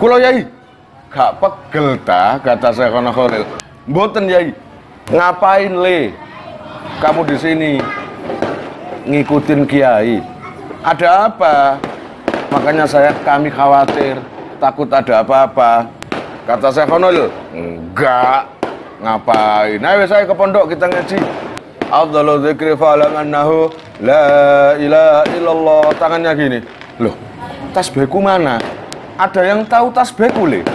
Kula Yai, gak pegel ta, kata Syekhona Khalil. Mboten Yai. Ngapain le? Kamu di sini ngikutin kiai. Ada apa? Makanya kami khawatir, takut ada apa-apa. Kata Syekhona Khalil, enggak. Ngapain? Ayo saya ke pondok kita ngaji. Afdhalu dzikri fa'lam annahu la ilaha illallah. Tangannya gini. Loh, tasbihku mana? Ada yang tahu tasbihku le?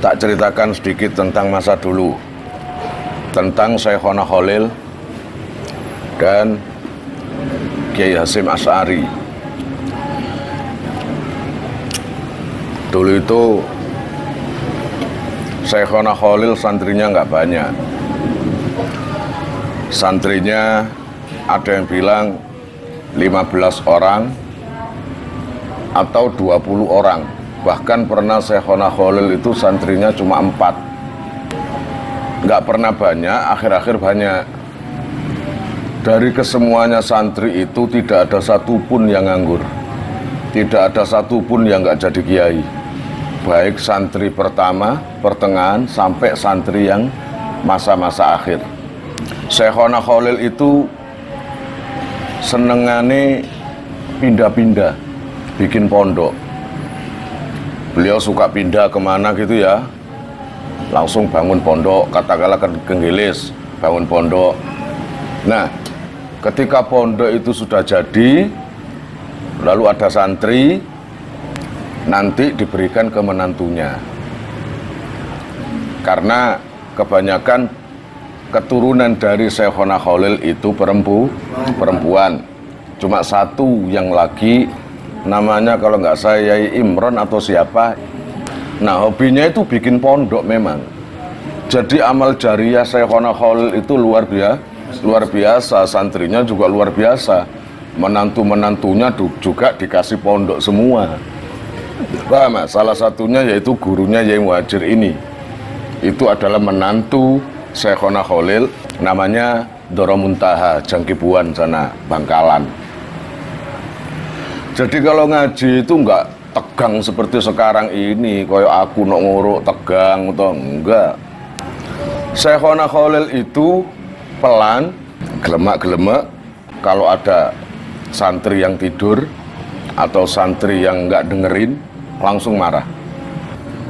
Tak ceritakan sedikit tentang masa dulu, tentang Syekhona Khalil dan Kiai Hasyim Asy'ari. Dulu itu Syekhona Khalil santrinya nggak banyak. Santrinya ada yang bilang 15 orang atau 20 orang. Bahkan pernah Syekhona Khalil itu santrinya cuma 4. Nggak pernah banyak, akhir-akhir banyak. Dari kesemuanya santri itu tidak ada satupun yang nganggur. Tidak ada satupun yang nggak jadi kiai. Baik santri pertama, pertengahan, sampai santri yang masa-masa akhir. Syekhona Khalil itu senengane pindah-pindah, bikin pondok. Beliau suka pindah kemana gitu ya, langsung bangun pondok, katakanlah ke Genggelis, bangun pondok. Nah, ketika pondok itu sudah jadi, lalu ada santri, nanti diberikan ke menantunya. Karena kebanyakan keturunan dari Syekhona Khalil itu perempuan. Cuma satu yang lagi, namanya kalau nggak saya Yai Imron atau siapa. Nah, hobinya itu bikin pondok memang. Jadi amal jariah Syekhona Khalil itu luar biasa, santrinya juga luar biasa. Menantu-menantunya juga dikasih pondok semua. Paham? Salah satunya yaitu gurunya Yai Muhajir ini. Itu adalah menantu Syekhona Khalil, namanya Doro Muntaha, Jangkibuan sana, Bangkalan. Jadi kalau ngaji itu enggak tegang seperti sekarang ini, koyo aku nok nguruk tegang atau enggak. Syekhona Khalil itu pelan, gelemak-gelemak. Kalau ada santri yang tidur atau santri yang enggak dengerin, langsung marah.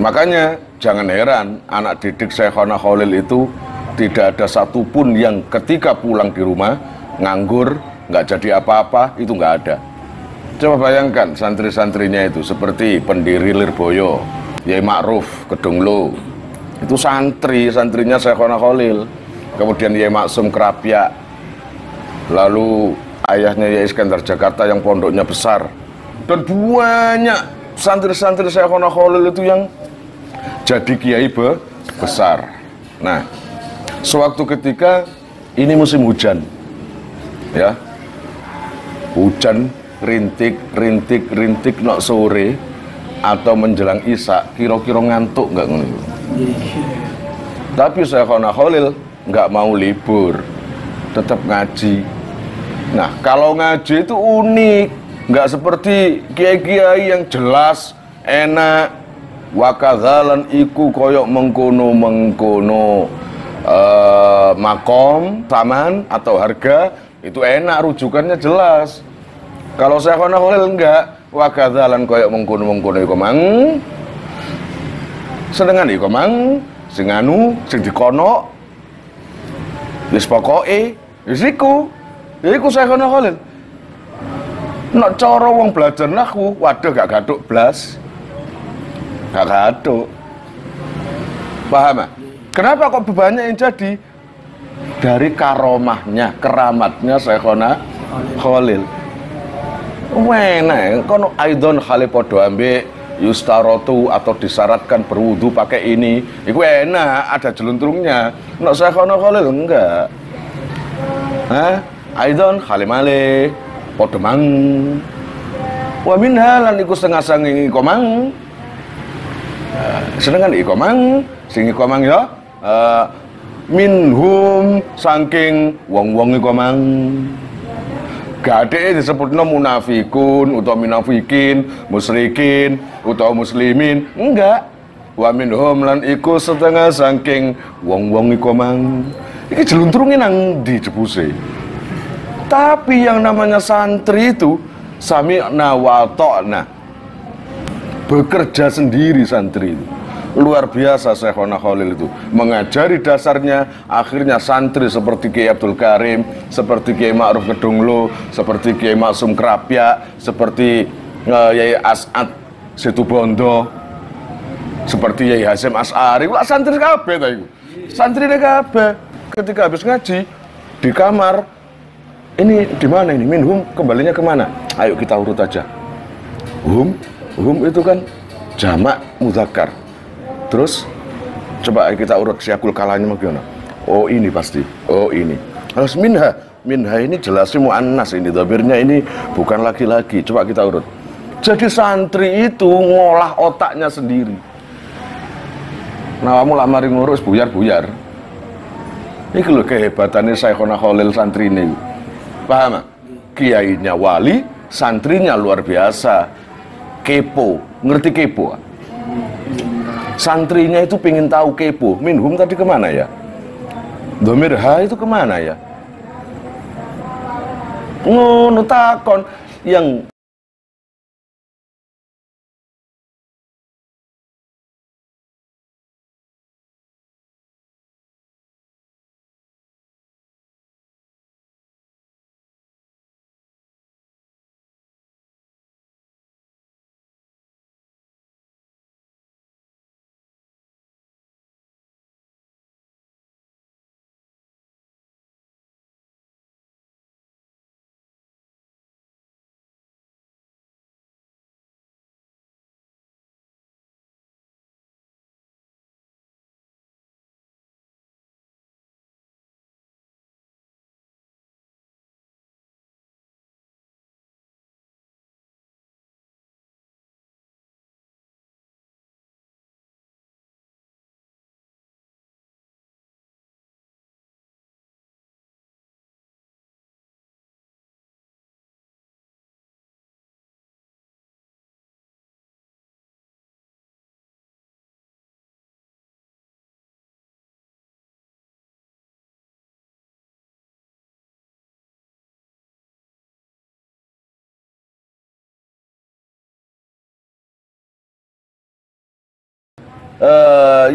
Makanya jangan heran anak didik Syekhona Khalil itu tidak ada satupun yang ketika pulang di rumah nganggur, enggak jadi apa-apa, itu enggak ada. Coba bayangkan santri-santrinya itu seperti pendiri Lirboyo, Yai Ma'ruf Kedunglo, itu santrinya Syekhona Khalil. Kemudian Yai Maksum Kerapia, lalu ayahnya Yai Iskandar Jakarta yang pondoknya besar, dan banyak santri-santri Syekhona Khalil itu yang jadi kiai besar. Nah, sewaktu ketika ini musim hujan, ya, hujan rintik nok sore atau menjelang isya, kira-kira ngantuk nggak ngono. Tapi Syekhona Khalil nggak mau libur, tetap ngaji. Nah, kalau ngaji itu unik, nggak seperti kiai-kiai yang jelas, enak, wakadzalan iku koyok mengkono makom, taman atau harga, itu enak, rujukannya jelas. Kalau Syekhona Khalil enggak, wakadzalan koyok mengkono iku mang, senengan iku mang, sing anu, sing dikono, wis pokoke, wis iku Syekhona Khalil. Nek cara wong belajar nahwu, waduh gak gathuk blas. Gak gathuk. Paham? Kenapa kok banyak yang jadi? Dari karomahnya, keramatnya Syekhona Khalil. Wene kono aidon khale padha ambek yustarotu atau disyaratkan berwudu pakai ini, itu enak, ada jeluntrungnya. Nek Syekhona Khalil enggak. Aidon halimale podemang. Wa minha lan iku setengah sangi komang. Senengan ikomang, sing ikomang ya. Minhum saking wong-wong ikomang. Gadeke disebutno munafikun utawa munafikin, musyrikin utawa muslimin, enggak. Wa minhum lan iku setengah saking wong-wong iku mang. Iki jeluntrunge nang ndi jebuse. Tapi yang namanya santri itu sami'na wa ta'na. Bekerja sendiri santri itu. Luar biasa Syekhona Khalil itu mengajari dasarnya, akhirnya santri seperti Kiai Abdul Karim, seperti Kiai Ma'ruf Kedunglo, seperti Kiai Maksum Krapyak, seperti Yai As'ad Situbondo, seperti Yai Hasyim As'ari. Lah santri kabeh ta iku. Santrine kabeh ketika habis ngaji di kamar, ini di mana ini? Minhum kembalinya kemana? Ayo kita urut aja. Hum itu kan jamak mudzakkar. Terus coba kita urut siakul kalanya bagaimana? Oh ini pasti. Oh ini. Harus minha. Minha ini jelasnya muannas ini. Dhabirnya ini bukan laki-laki. Coba kita urut. Jadi santri itu ngolah otaknya sendiri. Nawamu lah mari ngurus buyar-buyar. Ini lho kehebatannya Syekhona Khalil santri ini. Paham? Kiainya wali, santrinya luar biasa. Kepo. Ngerti kepo? Santrinya itu pengen tahu kepo. Minhum tadi kemana ya? Dhamir ha itu kemana ya? Ngono takon yang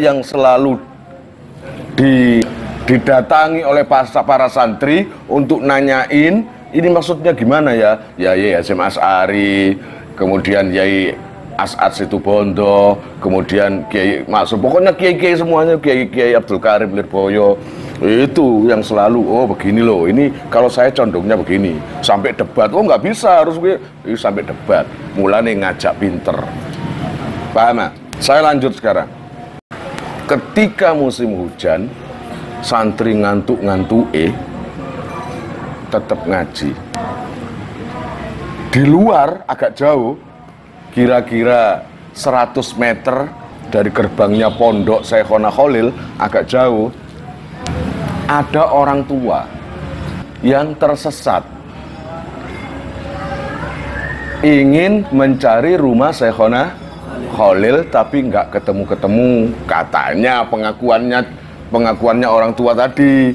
yang selalu didatangi oleh para santri untuk nanyain ini maksudnya gimana ya? Yai Hasyim As'ari, kemudian Yai As'ad Situbondo, kemudian Kiai Maksum, pokoknya kiai-kiai semuanya, Kiai Abdul Karim Lirboyo, itu yang selalu, oh begini loh, ini kalau saya condongnya begini, sampai debat, oh nggak bisa, harus sampai debat, mulane ngajak pinter. Paham? Saya lanjut sekarang. Ketika musim hujan, santri ngantuk-ngantuk tetap ngaji. Di luar agak jauh, kira-kira 100 meter dari gerbangnya pondok Syekhona Khalil, agak jauh, ada orang tua yang tersesat, ingin mencari rumah Syekhona Khalil tapi nggak ketemu-ketemu. Katanya pengakuannya orang tua tadi.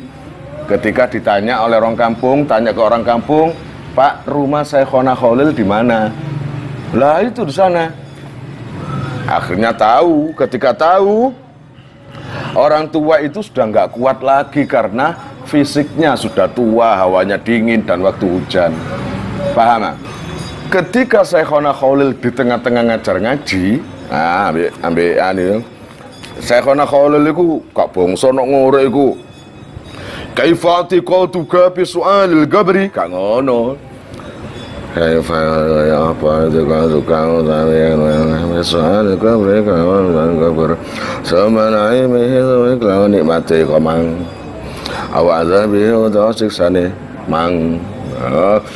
Ketika ditanya oleh orang kampung, tanya ke orang kampung, Pak, rumah Syekhona Khalil di mana? Lah itu di sana. Akhirnya tahu. Ketika tahu, orang tua itu sudah nggak kuat lagi karena fisiknya sudah tua, hawanya dingin dan waktu hujan. Paham? Ketika Syekhona Khalil di tengah-tengah ngajar ngaji, ambil anu, Syekhona Khalil iku gak bangsa nok ngore iku. Kaifati qatuka bi su'alil gabri, gak ngono. kaifa ya apa itu tukang tapi soal kawan dan kabar semanai mihi kelawan nikmati komang awak zabi utawa siksane mang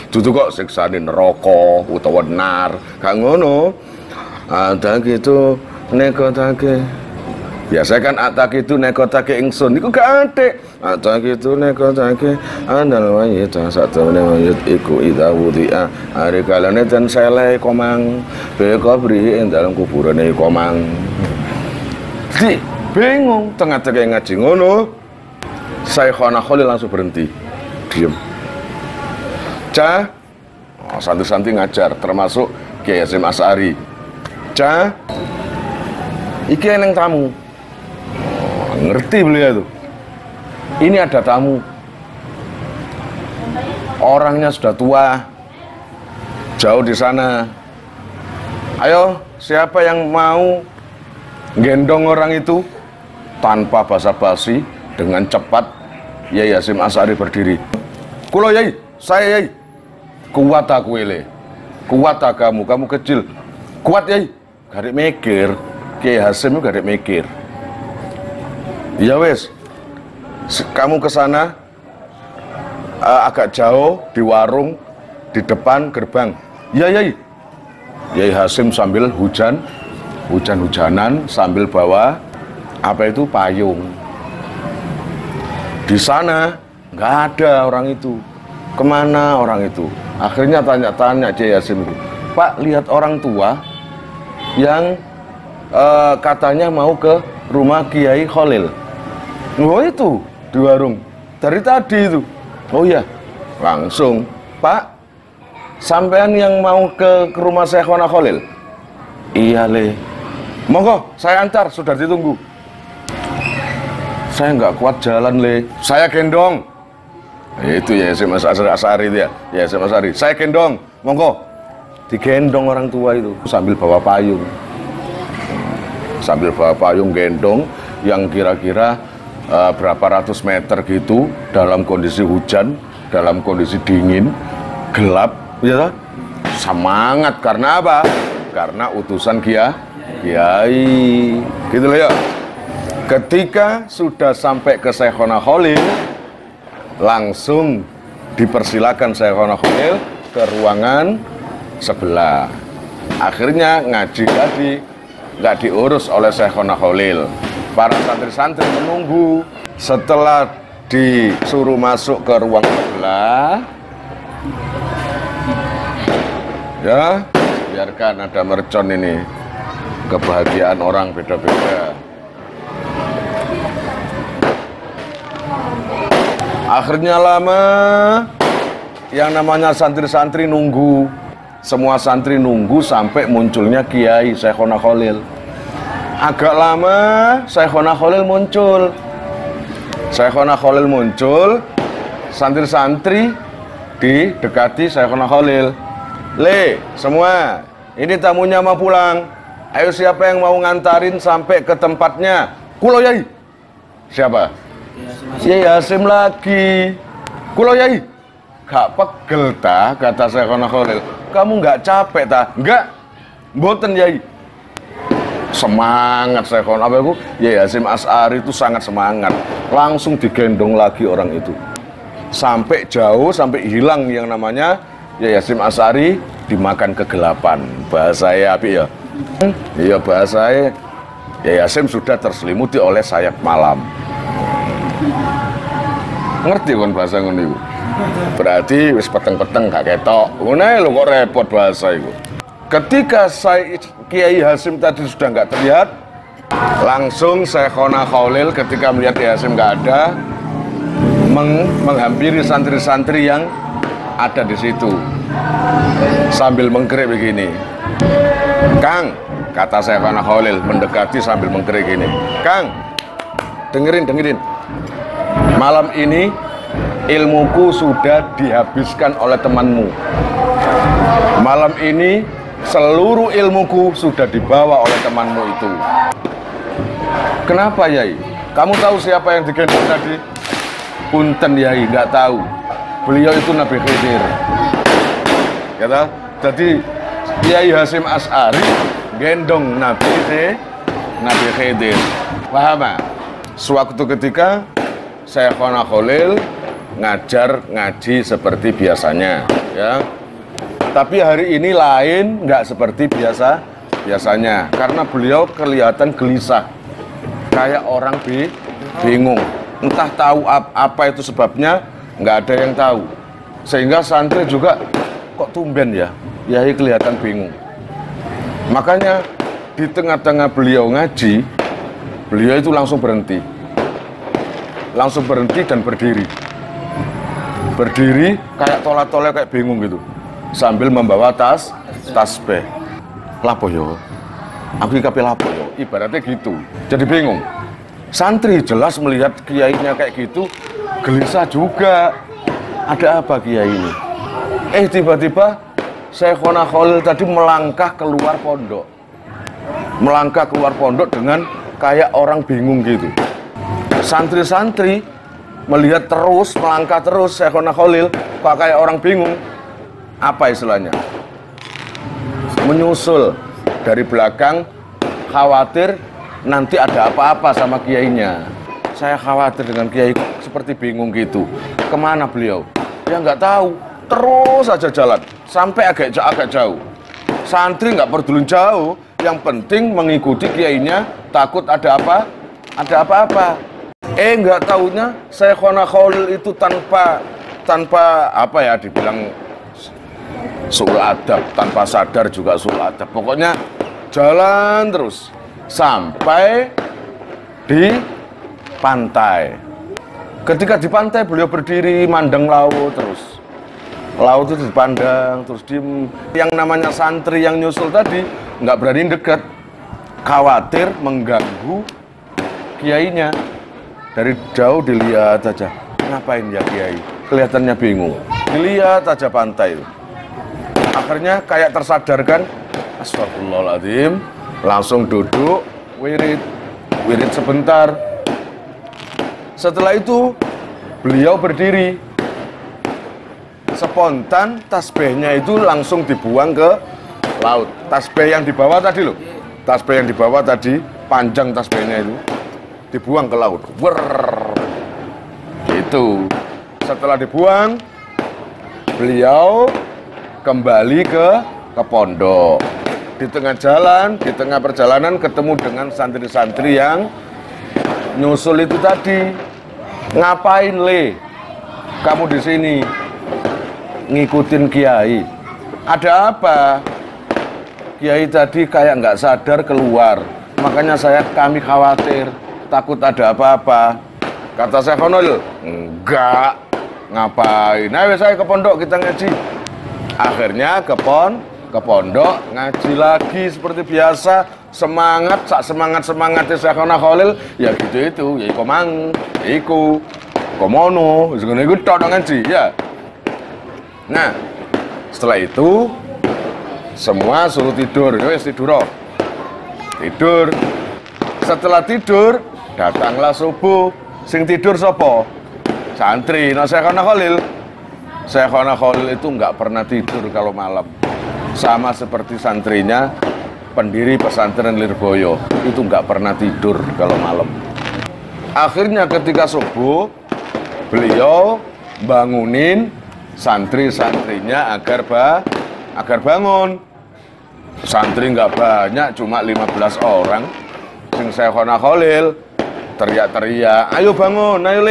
dudu kok siksane neraka utawa nar gak ngono. Ada gitu nekotake biasa kan atak itu nekotake ingsun iku gak ade. Atak itu nekotake andal mayit satu mayit iku ida wudia hari kalane dan sele komang be kabri ing dalam kuburane komang. Di bingung tengah-tengah ngaji ngono. Syekhona Khalil langsung berhenti diam. Santri-santri ngajar termasuk Kiai Hasyim Asy'ari. Iki eneng tamu. Ngerti beliau tuh. Ini ada tamu. Orangnya sudah tua. Jauh di sana. Ayo, siapa yang mau gendong orang itu? Tanpa basa-basi, dengan cepat Kiai Hasyim Asy'ari berdiri. Kulo Yai, saya Yai. Kuat aku ele. Kuat kamu kecil. Kuat Yai. Garek mikir. Kiai Hasyim itu garek mikir. Ya wes, kamu ke sana agak jauh di warung di depan gerbang. Ya Yai. Kiai Hasyim sambil hujan-hujanan sambil bawa apa itu payung. Di sana nggak ada orang itu. Kemana orang itu? Akhirnya tanya-tanya Kiai Hasyim itu. Pak, lihat orang tua yang katanya mau ke rumah Kiai Khalil. Oh itu di warung dari tadi itu. Oh iya, langsung Pak, sampean yang mau ke rumah Syekhona Khalil? Iya le. Monggo, saya antar, sudah ditunggu. Saya nggak kuat jalan le, saya gendong. Itu ya Hasyim Asy'ari itu ya, Hasyim Asy'ari. Saya gendong, monggo. Digendong orang tua itu sambil bawa payung. Sambil bawa payung gendong yang kira-kira berapa ratus meter gitu dalam kondisi hujan, dalam kondisi dingin, gelap, ya. Semangat karena apa? Karena utusan Kiai. Gitu loh ya. Ketika sudah sampai ke Syekhona Khalil, langsung dipersilakan Syekhona Khalil ke ruangan sebelah. Akhirnya ngaji tadi nggak diurus oleh Syekhona Khalil. Para santri-santri menunggu. Setelah disuruh masuk ke ruang sebelah, ya biarkan ada mercon ini. Kebahagiaan orang beda-beda. Akhirnya lama yang namanya santri-santri nunggu. Semua santri nunggu sampai munculnya Kiai Syekhona Khalil. Agak lama Syekhona Khalil muncul. Syekhona Khalil muncul, santri-santri didekati Syekhona Khalil. Le, semua, ini tamunya mau pulang. Ayo siapa yang mau ngantarin sampai ke tempatnya? Kulo Yai. Siapa? Kiai Hasyim lagi. Kulo Yai. Gak pegel ta, kata Syekhona Khalil. Kamu nggak capek ta? Enggak. Mboten Yai. Semangat Syekhona apa itu? Kiai Hasyim Asy'ari itu sangat semangat. Langsung digendong lagi orang itu. Sampai jauh, sampai hilang yang namanya Kiai Hasyim Asy'ari dimakan kegelapan. Bahasanya apa ya? Iya bahasanya Kiai Hasyim sudah terselimuti oleh sayap malam. Ngerti kan bahasa ngono iku? Berarti wis peteng-peteng gak ketok. Ngono ae lho kok repot bahasa iku. Ketika Kiai Hasyim tadi sudah nggak terlihat, langsung Syekhona Khalil ketika melihat Kiai Hasyim nggak ada, menghampiri santri-santri yang ada di situ sambil mengkerik begini. Kang, kata Syekhona Khalil mendekati sambil mengkerik gini. Kang, dengerin. Malam ini ilmuku sudah dihabiskan oleh temanmu. Malam ini seluruh ilmuku sudah dibawa oleh temanmu itu. Kenapa Yai? Kamu tahu siapa yang digendong tadi? Punten Yai, nggak tahu. Beliau itu Nabi Khidir. Kata, jadi Kiai Hasyim Asy'ari gendong Nabi Khidir. Paham? Suatu ketika Syekhona Khalil ngajar ngaji seperti biasanya, ya. Tapi hari ini lain, nggak seperti biasanya, karena beliau kelihatan gelisah, kayak orang bingung, entah tahu apa itu sebabnya, nggak ada yang tahu. Sehingga santri juga kok tumben ya, Yai kelihatan bingung. Makanya di tengah-tengah beliau ngaji, beliau itu langsung berhenti dan berdiri kayak tolak-tolak, kayak bingung gitu, sambil membawa tasbih. Lapo yo, aku ikapi lapo yo, ibaratnya gitu. Jadi bingung. Santri jelas melihat kiainya kayak gitu, gelisah juga. Ada apa kiai ini? Tiba-tiba Syekhona Khalil tadi melangkah keluar pondok dengan kayak orang bingung gitu. Santri-santri melihat terus, melangkah terus Syekhona Khalil kok kayak orang bingung. Apa istilahnya? Menyusul dari belakang, khawatir nanti ada apa-apa sama kiainya. Saya khawatir dengan kiai seperti bingung gitu. Kemana beliau? Ya nggak tahu. Terus aja jalan sampai agak jauh. Santri nggak peduli jauh, yang penting mengikuti kiainya, takut ada apa-apa. Nggak taunya Syekhona Khalil itu tanpa apa ya, dibilang suul adab, tanpa sadar juga suul adab. Pokoknya jalan terus sampai di pantai. Ketika di pantai beliau berdiri mandang laut terus. Laut itu dipandang terus diem. Yang namanya santri yang nyusul tadi nggak berani dekat, khawatir mengganggu kiainya. Dari jauh dilihat aja, ngapain ya kiai? Kelihatannya bingung. Dilihat aja pantai itu. Akhirnya kayak tersadarkan, astagfirullahaladzim, langsung duduk, wirid sebentar. Setelah itu beliau berdiri, spontan tasbihnya itu langsung dibuang ke laut. Tasbih yang dibawa tadi panjang tasbihnya itu dibuang ke laut. Itu setelah dibuang, beliau kembali ke pondok. Di tengah perjalanan ketemu dengan santri-santri yang nyusul itu tadi. Ngapain kamu di sini ngikutin kiai? Ada apa? Kiai tadi kayak nggak sadar keluar, makanya kami khawatir, takut ada apa-apa. Kata Syekhona Khalil, enggak, ngapain? Ayo saya ke pondok, kita ngaji. Akhirnya ke pondok ngaji lagi seperti biasa, semangatnya Syekhona Khalil, ya gitu ya iku komono, iku tok ngaji ya. Nah, setelah itu semua suruh tidur, tidur. Setelah tidur, datanglah subuh. Sing tidur sapa? Santri. Nah, Syekhona Khalil itu nggak pernah tidur kalau malam. Sama seperti santrinya, pendiri pesantren Lirboyo, itu nggak pernah tidur kalau malam. Akhirnya ketika subuh, beliau bangunin santri-santrinya agar bangun. Santri nggak banyak, cuma 15 orang. Sing Syekhona Khalil teriak-teriak, ayo bangun, ayo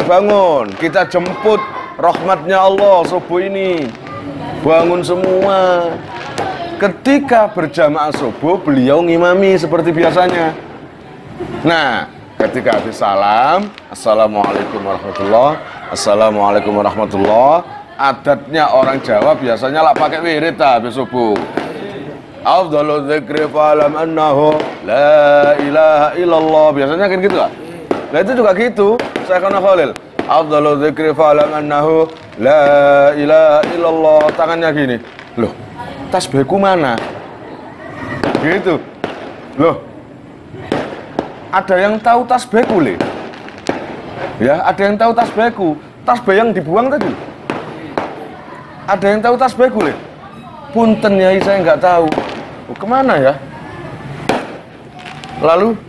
bangun, kita jemput rahmatnya Allah subuh ini. Bangun semua. Ketika berjamaah subuh, beliau ngimami seperti biasanya. Nah, ketika habis salam, assalamualaikum warahmatullah, adatnya orang Jawa biasanya lah pakai wirid habis subuh. Afdhalu dzikri fa'lam annahu la ilaha illallah. Biasanya kan gitu lah. Nah itu juga gitu, Syekhona Khalil. Afdhalu dzikri fa'lam annahu la ilaha illallah. Tangannya gini. Loh, tasbihku mana? Gitu. Loh, ada yang tahu tasbihku, Le? Ya, ada yang tahu tasbihku. Tasbih yang dibuang tadi. ada yang tahu tasbih kulit? Punten Yai, saya nggak tahu. Oh, kemana ya? Lalu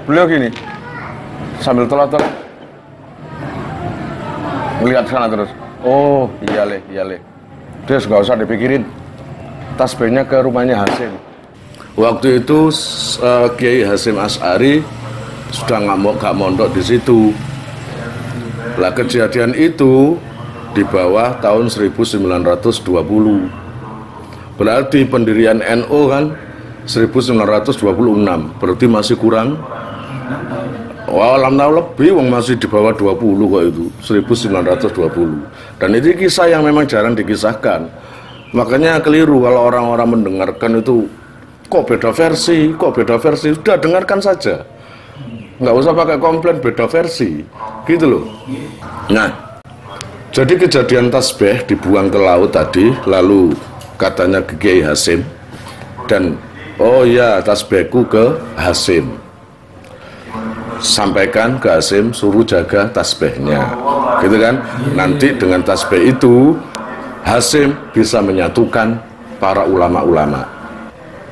beliau gini, sambil tolak-tolak, melihat sana terus. Oh iya leh, terus nggak usah dipikirin, tasbihnya ke rumahnya Hasim. Waktu itu Kiai Hasim Asy'ari sudah nggak mondok di situ. Lah kejadian itu di bawah tahun 1920. Berarti pendirian NU kan 1926, berarti masih kurang. Wah, 6 tahun lebih, wong masih di bawah 20 kok itu, 1920. Dan itu kisah yang memang jarang dikisahkan. Makanya keliru kalau orang-orang mendengarkan itu, kok beda versi, sudah dengarkan saja. Nggak usah pakai komplain beda versi, gitu loh. Nah, jadi kejadian tasbih dibuang ke laut tadi, lalu katanya ke Kiai Hasim, dan oh ya tasbihku ke Hasim, sampaikan ke Hasim suruh jaga tasbihnya, gitu kan. Nanti dengan tasbih itu Hasim bisa menyatukan para ulama-ulama.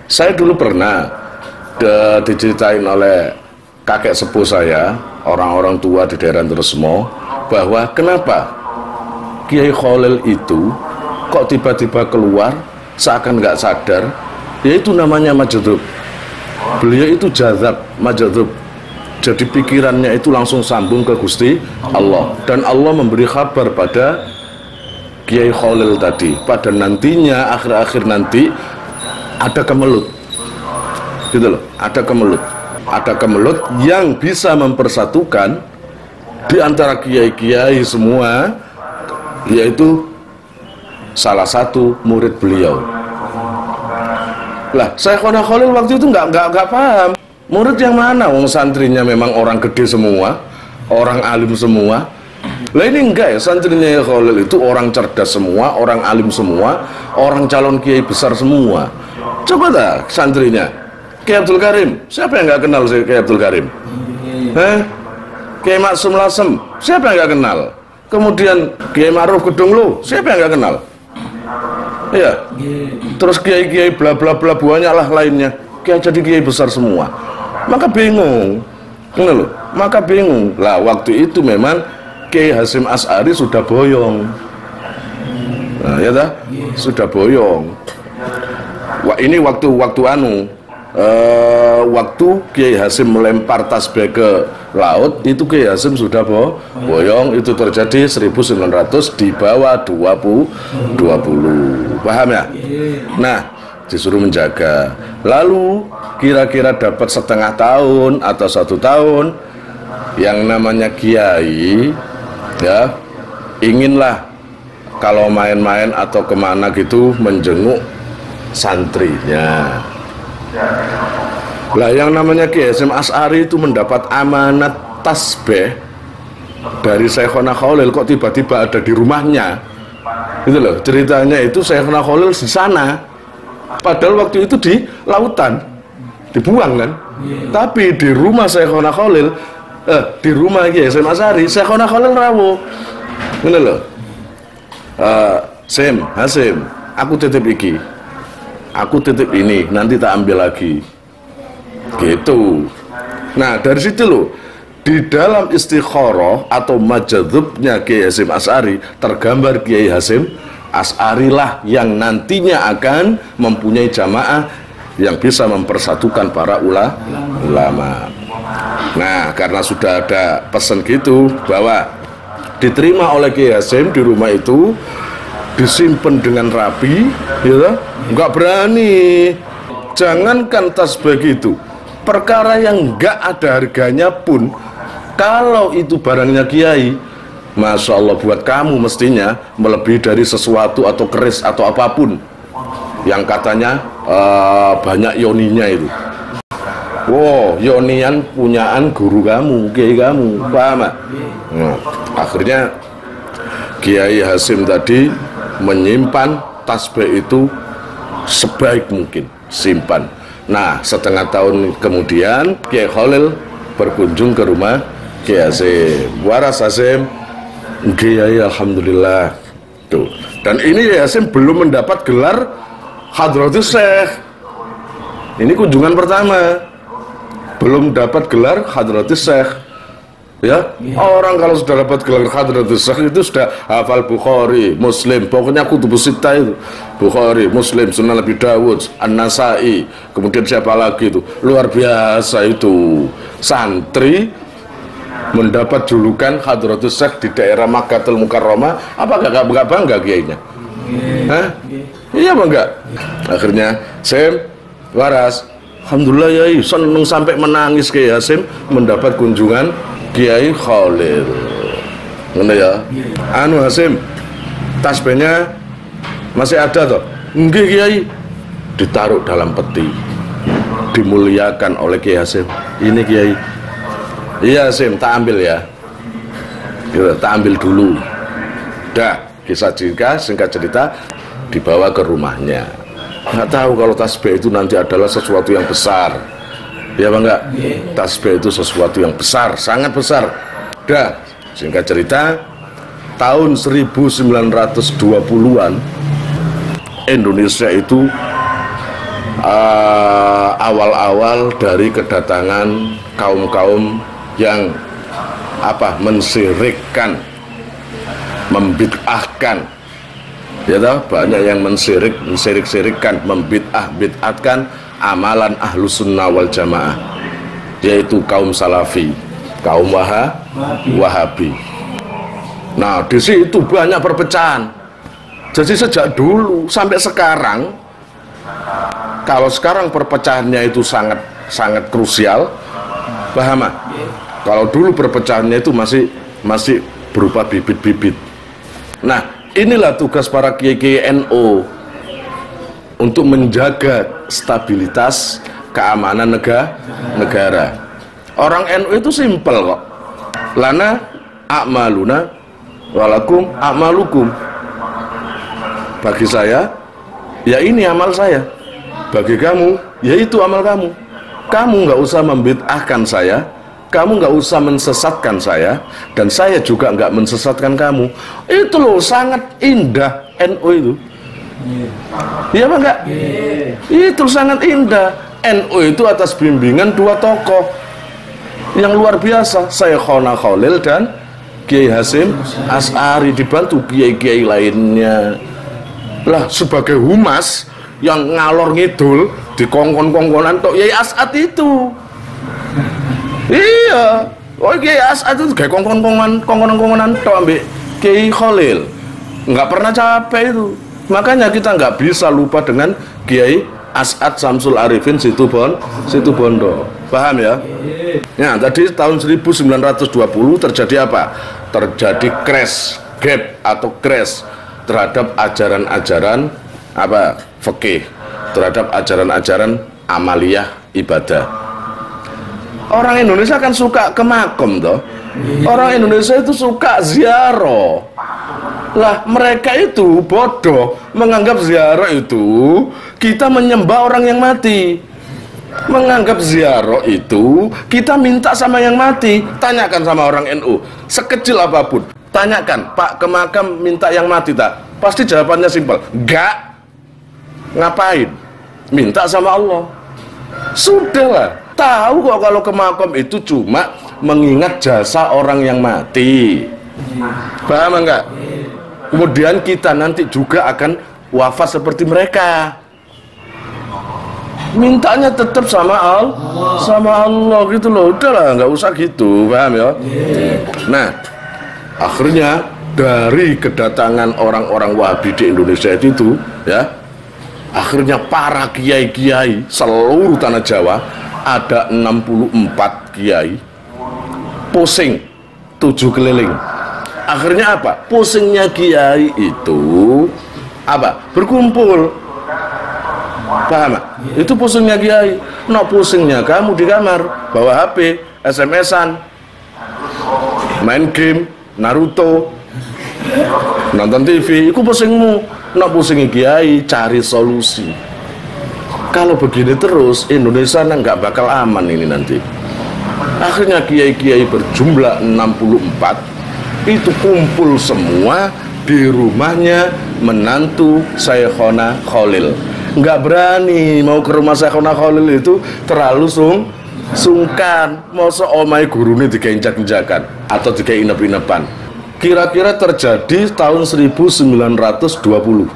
Saya dulu pernah diceritain oleh kakek sepuh saya, orang-orang tua di daerah Tersmo, bahwa kenapa Kiai Khalil itu kok tiba-tiba keluar seakan nggak sadar, yaitu namanya majdzub. Beliau itu jadzab, majdzub. Jadi pikirannya itu langsung sambung ke Gusti Allah, dan Allah memberi kabar pada Kiai Khalil tadi, pada nantinya akhir-akhir nanti ada kemelut, gitu loh, ada kemelut yang bisa mempersatukan di antara kiai-kiai semua, yaitu salah satu murid beliau. Lah, Syekhona Khalil waktu itu nggak paham. Murid yang mana? Wong santrinya memang orang gede semua, orang alim semua. Lah ini enggak ya, santrinya Khalil itu orang cerdas semua, orang alim semua, orang calon kiai besar semua. Coba dah santrinya Kiai Abdul Karim, siapa yang nggak kenal Kiai Abdul Karim? Kiai Maksum Lasem, siapa yang nggak kenal? Kemudian Kiai Ma'ruf Kedunglu, siapa yang nggak kenal? Iya. Terus kiai-kiai bla bla bla banyak lah lainnya. Kiai jadi kiai besar semua. Maka bingung. Loh, maka bingung. Lah waktu itu memang Kiai Hasim Asy'ari sudah boyong. Nah, ya dah? Sudah boyong. Wah, ini waktu Kiai Hasim melempar tasbih ke laut, itu Kiai Hasim sudah boyong. Itu terjadi 1900 di bawah 20. Paham ya? Nah, disuruh menjaga. Lalu kira-kira dapat setengah tahun atau 1 tahun, yang namanya kiai ya inginlah kalau main-main atau kemana gitu menjenguk santrinya. Lah yang namanya Kiai Hasim Asy'ari itu mendapat amanat tasbih dari Syekhona Khalil, kok tiba-tiba ada di rumahnya. Itu loh, ceritanya itu Syekhona Khalil di sana. Padahal waktu itu di lautan, dibuang kan. Tapi di rumah Syekhona Khalil, di rumah Kiai Hasim Asy'ari, Syekhona Khalil rawuh. Ngono loh. Hasim, aku titip iki. Aku titip ini, nanti tak ambil lagi. Gitu. Nah, dari situ loh, di dalam istikharah atau majdzubnya Kiai Hasim Asy'ari tergambar Kiai Hasim Asy'ari lah yang nantinya akan mempunyai jamaah yang bisa mempersatukan para ulama. Nah, karena sudah ada pesan gitu bahwa diterima oleh Kiai Hasim di rumah itu, disimpan dengan rapi, ya, nggak berani. Jangankan tasbih itu, perkara yang nggak ada harganya pun, kalau itu barangnya kiai, masya Allah buat kamu mestinya melebihi dari sesuatu atau keris atau apapun yang katanya banyak yoninya itu. Wow, yonian punyaan guru kamu, kiai kamu, paham gak? Nah, akhirnya Kiai Hasim tadi menyimpan tasbih itu sebaik mungkin, simpan. Nah, setengah tahun kemudian Kiai Khalil berkunjung ke rumah Kiai Hasim. Waras Hasim, Kiai alhamdulillah Tuh. Dan ini Hasim belum mendapat gelar Hadratus Syekh. Ini kunjungan pertama, belum dapat gelar Hadratus Syekh. Ya, orang kalau sudah dapat gelar Hadratus Syekh itu sudah hafal Bukhari, Muslim, pokoknya kutubus sittah itu. Bukhari, Muslim, Sunan Abi Dawud, An-Nasai, kemudian siapa lagi itu? Luar biasa itu. Santri mendapat julukan Hadratus Syekh di daerah Makkahul Mukarramah, apa gak bangga kiainya? Hah? Iya bangga. Akhirnya Hasim waras, alhamdulillah ya, seneng sampai menangis Kiai Hasim mendapat kunjungan Kiai Khalil. Ngono ya. Anu Hasim, tasbihnya masih ada toh? Nggih Kiai. Ditaruh dalam peti. Dimuliakan oleh Kiai Hasim. Ini Kiai. Iya Sim, tak ambil ya. Tak ambil dulu. Dah, kisah singkat cerita dibawa ke rumahnya. Nggak tahu kalau tasbih itu nanti adalah sesuatu yang besar. Ya Bang enggak? Tasbih itu sesuatu yang besar, sangat besar. Dah, singkat cerita, tahun 1920-an Indonesia itu awal-awal dari kedatangan kaum-kaum yang mensyirikkan, membid'ahkan, ya tahu, banyak yang mensyirikkan, bid'atkan amalan ahlus sunnah wal jamaah, yaitu kaum salafi, kaum wahabi. Nah di situ banyak perpecahan. Jadi sejak dulu sampai sekarang, kalau sekarang perpecahannya itu sangat krusial, paham? Kalau dulu perpecahannya itu masih berupa bibit-bibit. Nah, inilah tugas para kiai-kiai NU untuk menjaga stabilitas keamanan negara. Orang NU itu simpel kok. Lana a'maluna walakum a'malukum. Bagi saya, ya ini amal saya. Bagi kamu, ya itu amal kamu. Kamu nggak usah membid'ahkan saya, kamu nggak usah mensesatkan saya, dan saya juga nggak mensesatkan kamu. Itu loh sangat indah NU itu. Iya apa enggak? Itu sangat indah. NU itu atas bimbingan dua tokoh yang luar biasa, Syekhona Khalil dan Kiai Hasim Asy'ari, dibantu kiai-kiai lainnya. Lah sebagai humas yang ngalor ngidul di kongkon-kongkonan tok Kiai As'ad itu. Iya, Kiai As'ad itu kayak kongkon-kongkonan tok ambek Kiai Khalil. Nggak pernah capek itu. Makanya kita nggak bisa lupa dengan Kiai As'ad Samsul Arifin Situbondo. Paham ya? Ya, tadi tahun 1920 terjadi apa? Terjadi crash, gap atau crash terhadap ajaran-ajaran fikih, terhadap ajaran-ajaran amaliyah ibadah. Orang Indonesia kan suka ke makom toh. Orang Indonesia itu suka ziarah. Lah mereka itu bodoh menganggap ziarah itu kita menyembah orang yang mati. Menganggap ziarah itu kita minta sama yang mati. Tanyakan sama orang NU, sekecil apapun, tanyakan, Pak, ke makam minta yang mati tak? Pasti jawabannya simpel, enggak. Ngapain? Minta sama Allah. Sudahlah, tahu kok kalau ke makam itu cuma mengingat jasa orang yang mati. Paham enggak? Kemudian kita nanti juga akan wafat seperti mereka. Mintanya tetap sama Allah gitu loh. Udahlah, nggak usah gitu, paham ya? Nah, akhirnya dari kedatangan orang-orang Wahabi di Indonesia itu ya, akhirnya para kiai-kiai seluruh tanah Jawa, ada 64 kiai pusing 7 keliling. Akhirnya apa? Pusingnya kiai itu berkumpul. Paham? Itu pusingnya kiai. No, pusingnya kamu di kamar bawa HP, SMS-an, main game, Naruto, nonton TV. Itu pusingmu. No, pusingnya kiai cari solusi. Kalau begini terus Indonesia nggak bakal aman ini nanti. Akhirnya kiai-kiai berjumlah 64 itu kumpul semua di rumahnya menantu Syekhona Khalil. Nggak berani mau ke rumah Syekhona Khalil itu, terlalu sungkan. Masa omai gurune dikeinjak-injakan atau dikeinep-inepan. Kira-kira terjadi tahun 1920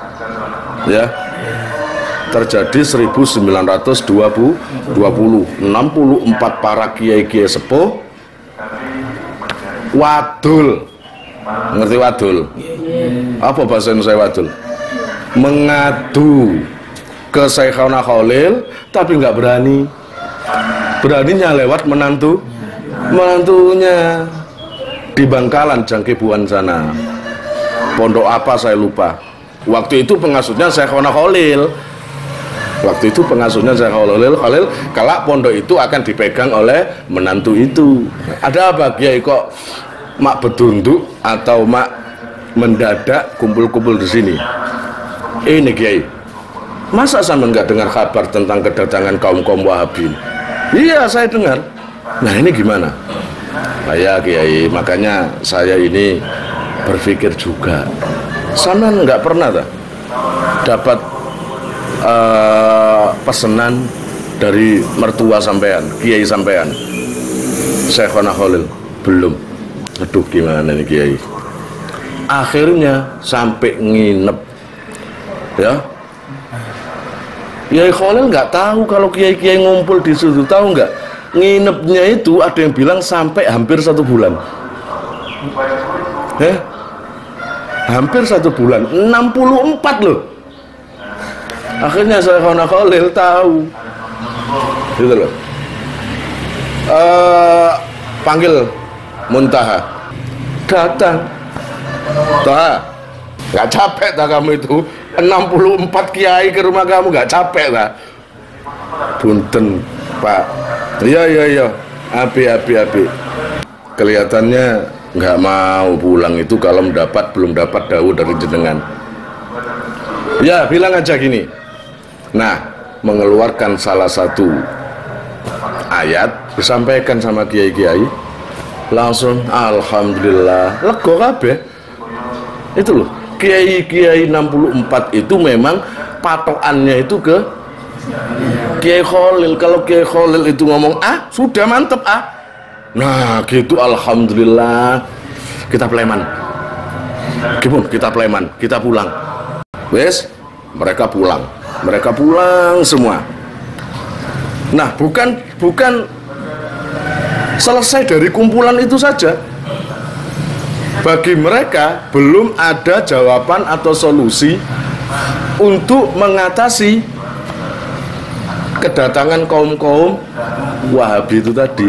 ya, terjadi 1920, 64 para kiai-kiai sepuh wadul. Ngerti wadul? Apa bahasa Indonesia wadul? Mengadu ke Syekhona Khalil, tapi nggak berani. Beraninya lewat menantunya di Bangkalan Jangkebuan sana. Pondok apa saya lupa. Waktu itu pengasuhnya Syekhona Khalil. Khalil, kalau pondok itu akan dipegang oleh menantu itu. Ada apa Kiai kok mak bedunduk atau mak mendadak kumpul-kumpul di sini? Ini Kiai, masa sampean nggak dengar kabar tentang kedatangan kaum Wahabi? Iya, saya dengar. Nah, ini gimana? Ya Kiai, makanya saya ini berpikir juga. Sampean nggak pernah dapat pesanan dari mertua sampean, kiai sampean, Syekhona Khalil? Belum. Aduh, gimana nih Kiai? Akhirnya sampai nginep ya. Kiai Khalil nggak tahu kalau kiai-kiai ngumpul di situ. Tahu nggak? Nginepnya itu ada yang bilang sampai hampir 1 bulan. Hampir 1 bulan, 64 loh. Akhirnya Syekhona Khalil tahu, gitu loh. Panggil Muntaha, datang. Taha, nggak capek tak kamu itu 64 kiai ke rumah kamu, nggak capek tak? Punten Pak. Iya. Api. Kelihatannya nggak mau pulang itu kalau belum dapat dawuh dari jenengan. Ya, bilang aja gini. Nah, mengeluarkan salah satu ayat disampaikan sama kiai-kiai, langsung alhamdulillah lega kabeh. Itu loh, kiai-kiai 64 itu memang patokannya itu ke Kiai Khalil. Kalau Kiai Khalil itu ngomong sudah mantep nah gitu, alhamdulillah. Kita pleman, kita pulang. Wes, mereka pulang semua. Nah, bukan selesai dari kumpulan itu saja. Bagi mereka belum ada jawaban atau solusi untuk mengatasi kedatangan kaum Wahabi itu tadi.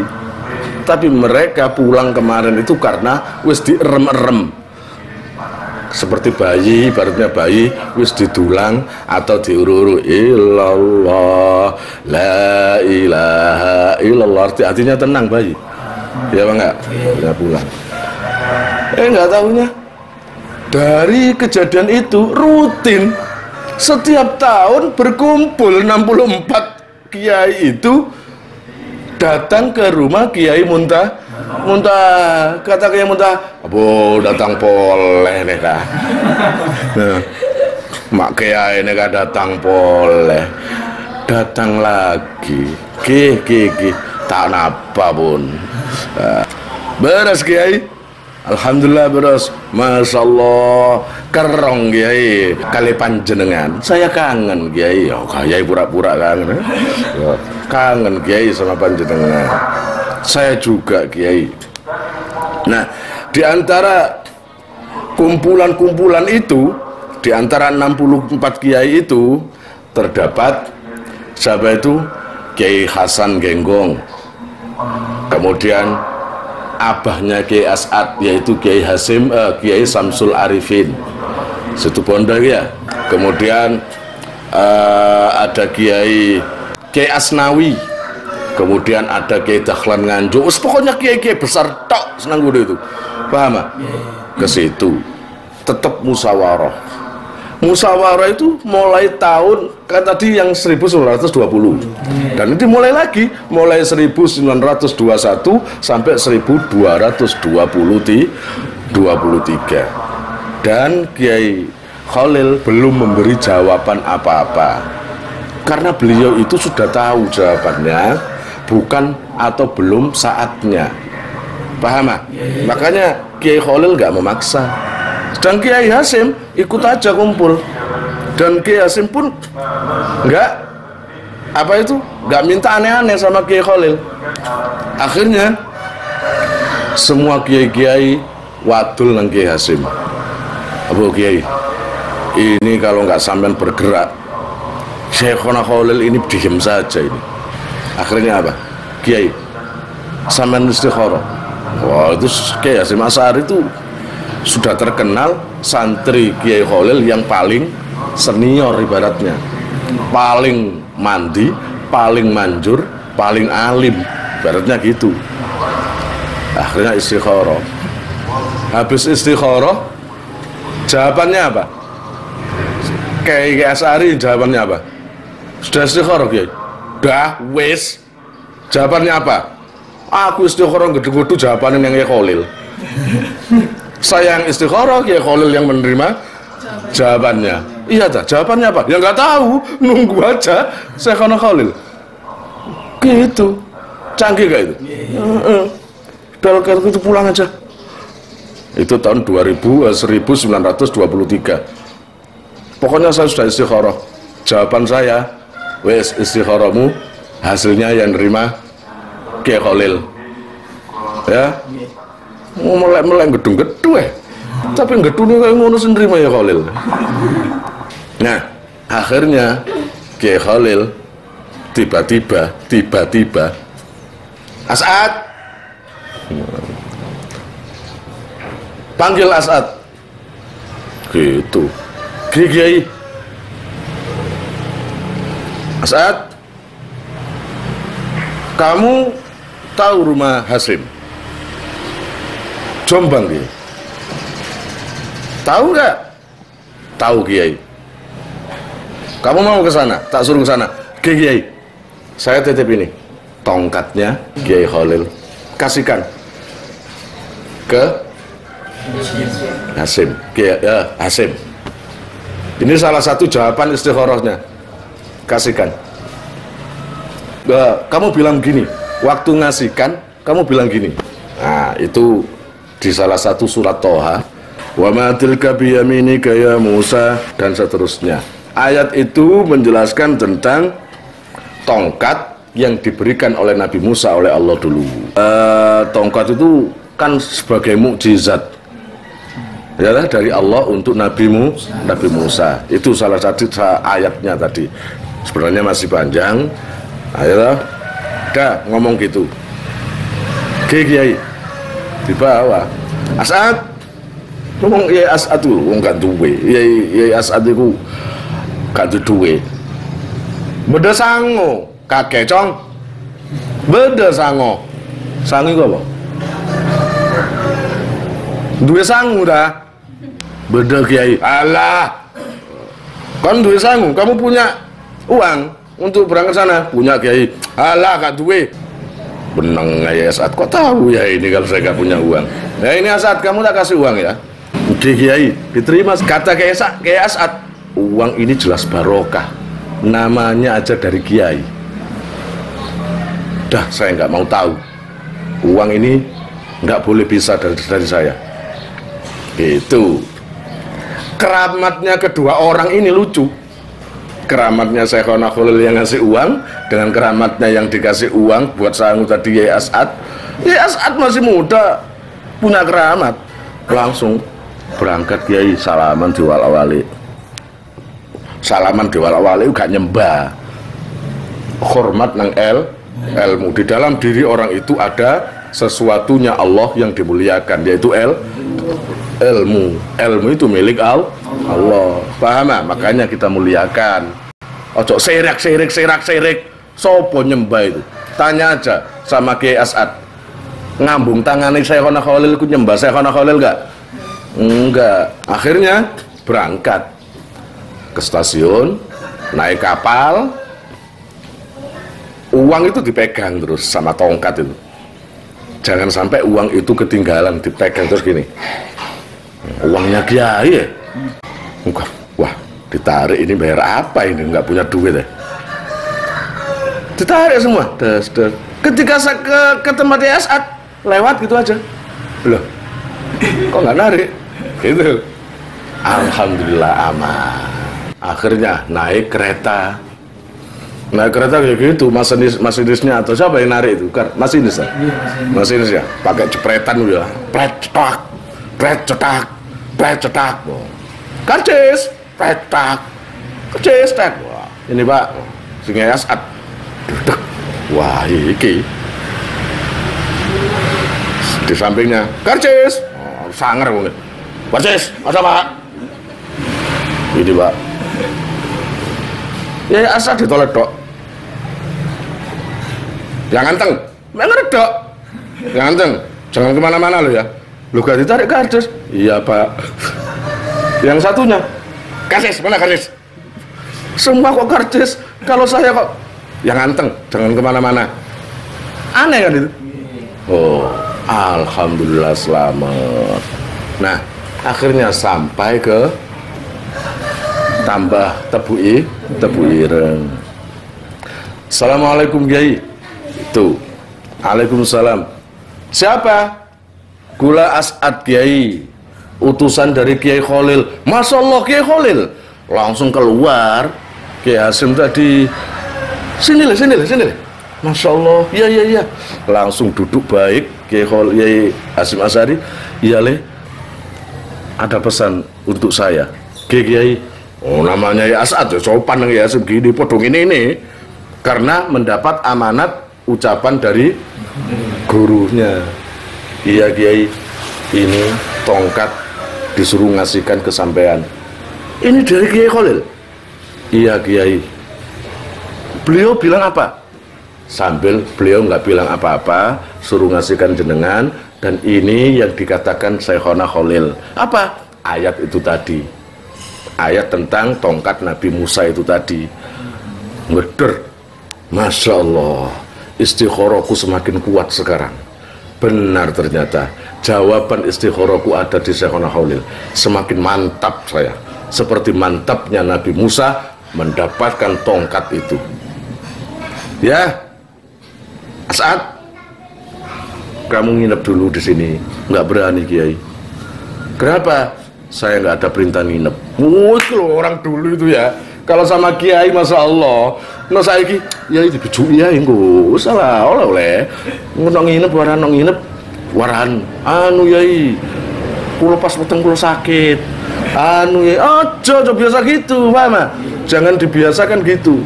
Tapi mereka pulang kemarin itu karena wis direm-rem. Seperti bayi, ibaratnya bayi wis didulang atau diuru-uru, illallah, la ilaha illallah, artinya tenang bayi. Ya Bang, enggak? Ya pulang. Enggak tahunya dari kejadian itu rutin setiap tahun berkumpul 64 kiai itu datang ke rumah Kiai Muntah. Kata Kiai Muntah, "Abu datang poleh nih kah?" Nah, mak Kiai ini kah datang poleh. Datang lagi. Ki. Tak napa pun. Beres Kiai. Alhamdulillah beres. Masya Allah. Kerong Kiai kali panjenengan. Saya kangen Kiai. Oh, Kiai pura-pura kangen. Kangen Kiai sama panjenengan. Saya juga Kiai. Nah, di antara kumpulan-kumpulan itu, di antara 64 kiai itu terdapat siapa itu? Kiai Hasan Genggong. Kemudian abahnya Kiai As'ad yaitu Kiai Kiai Samsul Arifin. Situ Pondok ya. Kemudian ada Kiai Asnawi. Kemudian ada Kiai Dahlan Nganjuk. Pokoknya kiai-kiai besar tok senang gue itu. Paham? Ke situ tetap musyawarah. Musyawarah itu mulai tahun kan tadi yang 1920. Dan ini mulai lagi mulai 1921 sampai 1223. Dan Kiai Khalil belum memberi jawaban apa-apa, karena beliau itu sudah tahu jawabannya, bukan atau belum saatnya. Paham? Makanya Kiai Khalil nggak memaksa. Dan Kiai Hasyim ikut aja kumpul. Dan Kiai Hasyim pun nggak minta aneh-aneh sama Kiai Khalil. Akhirnya semua kiai-kiai wadul nang Kiai Hasyim. Abu Kiai, ini kalau nggak sampean bergerak, Syekhona Khalil ini diam saja ini. Akhirnya apa? Kiai, sampean istikharah. Wah, itu Kiai Hasyim Asy'ari itu sudah terkenal santri Kiai Khalil yang paling senior ibaratnya, paling mandi, paling manjur, paling alim, ibaratnya gitu. Akhirnya istikharah. Habis istikharah, jawabannya apa? Kiai Asy'ari jawabannya apa? Sudah istikharah Kiai? Dah, wes. Jawabannya apa? Aku istikharah gede-gede jawabannya yang Kiai Khalil. Saya yang istikharah, Kiai Khalil yang menerima jawabannya. Iya dah, jawabannya apa? Ya nggak tahu, nunggu aja Syekhona Khalil. Gitu. Canggih gak itu? Kalau itu pulang aja. Itu tahun 1923. Pokoknya saya sudah istikharah. Jawaban saya, wes istikharahmu, hasilnya yang nerima Kiai Khalil. Ya, mulai gedung-gedung tapi gedung kayak ngono nerima ya Khalil. Nah, akhirnya Kiai Khalil tiba-tiba As'ad, panggil As'ad gitu. Kiai As'ad, kamu tahu rumah Hasyim Jombang Kiai? Tahu nggak? Tahu Kiai. Kamu mau ke sana? Tak suruh ke sana. Kiai, saya titip ini tongkatnya Kiai Khalil, kasihkan ke Hasyim. Hasyim. Ini salah satu jawaban istikharahnya. Kasihkan. Kamu bilang gini, waktu ngasihkan kamu bilang gini. Nah, itu di salah satu surat Toha, wa ma tilka biyaminika ya Musa, dan seterusnya. Ayat itu menjelaskan tentang tongkat yang diberikan oleh Nabi Musa oleh Allah dulu. Tongkat itu kan sebagai mukjizat ya dari Allah untuk Nabi Musa. Itu salah satu ayatnya tadi. Sebenarnya masih panjang. Ayolah, dah ngomong gitu. Kiai di bawah. As'ad ngomong ya As'ad tuh wong gak duwe. Ya As'ad iku gak duwe. Beda sango, kakek cong. Beda sango. Sango iku apa? Duwe sangu dah. Beda Kiai. Alah. Kan duwe sangu, kamu punya uang untuk berangkat sana? Punya Kiai. Alah gak duwe. Beneng ya As'ad, kok tahu ya ini kalau saya gak punya uang. Nah ini As'ad, kamu tak kasih uang ya? Oke Kiai, diterima. Kata Kiai As'ad, uang ini jelas barokah, namanya aja dari Kiai. Dah saya nggak mau tahu, uang ini nggak boleh bisa dari saya. Gitu. Keramatnya kedua orang ini lucu. Keramatnya Syekhona Khalil yang ngasih uang dengan keramatnya yang dikasih uang buat sangu tadi Kiai As'ad. Kiai As'ad masih muda, punya keramat. Langsung berangkat Kiai, salaman di wala-wali. Salaman di wala-wali gak nyembah. Hormat nang ilmu. Di dalam diri orang itu ada sesuatunya Allah yang dimuliakan, yaitu ilmu. Ilmu itu milik Allah. Paham? Makanya kita muliakan. Ojo serak. Sopo nyembah itu? Tanya aja sama Kiai As'ad. Ngambung tangannya Syekhona Khalil ku nyembah Syekhona Khalil enggak? Enggak. Akhirnya berangkat ke stasiun, naik kapal. Uang itu dipegang terus sama tongkat itu. Jangan sampai uang itu ketinggalan, dipegang terus gini. Uangnya kiai ya? Enggak. Wah, ditarik ini bayar apa ini? Nggak punya duit ya? Ditarik semua. Ketika saya ke tempat As'ad, lewat gitu aja. Loh, kok nggak narik? Gitu. Alhamdulillah aman. Akhirnya naik kereta. Naik kereta kayak gitu, masinisnya atau siapa yang narik itu? Kan masinis ya? Masinis ya, pakai jepretan ya. Pret cetak, pret cetak, pret cetak. Karcis, pret cetak, karcis cetak. Wah, ini Pak, Sungai As'ad. Duduk. Wah, iki. Di sampingnya, karcis. Oh, sanger mungkin. Karcis, masa Pak? Ini Pak. Ya As'ad ditolak dok. Jangan ganteng, ngeredok. Jangan ganteng, jangan kemana-mana lo ya. Lu gak ditarik karcis? Iya Pak. Yang satunya, karcis, mana karcis? Semua kok karcis. Kalau saya kok, yang ganteng, jangan kemana-mana. Aneh kan itu? Oh, alhamdulillah selamat. Nah, akhirnya sampai ke tambah tebu ireng. Assalamualaikum Kiai. Itu. Waalaikumsalam. Siapa? Gula As'ad Kiai. Utusan dari Kiai Khalil. Masya Allah Kiai Khalil. Langsung keluar. Kiai Hasim tadi. Sini lah. Masya Allah. Iya. Langsung duduk baik. Kiai Khalil, Kiai Hasim Asy'ari. Iya Le. Ada pesan untuk saya. Kiai. Oh namanya ya As'ad. Sopan Kiai Hasim gini. Podong ini. Karena mendapat amanat ucapan dari gurunya. Iya Kiai, ini tongkat disuruh ngasihkan ke sampean. Ini dari Kiai Khalil. Iya Kiai. Beliau bilang apa? Sambil beliau nggak bilang apa-apa, suruh ngasihkan jenengan. Dan ini yang dikatakan Syekhona Khalil. Apa? Ayat itu tadi. Ayat tentang tongkat Nabi Musa itu tadi. Ngeder. Masya Allah, istikharahku semakin kuat sekarang. Benar ternyata jawaban istikharahku ada di Syekhona Khalil. Semakin mantap saya, seperti mantapnya Nabi Musa mendapatkan tongkat itu. Ya, As'ad, kamu nginep dulu di sini. Nggak berani Kiai. Kenapa? Saya nggak ada perintah nginep. Itu loh orang dulu itu ya. Kalau sama Kiai, Masya Allah, no saiki ya itu bejuk ya, enggak salah oleh nginep waran anu yai, kulo pas peteng kulo sakit, anu yai, aja biasa gitu, paham? Jangan dibiasakan gitu.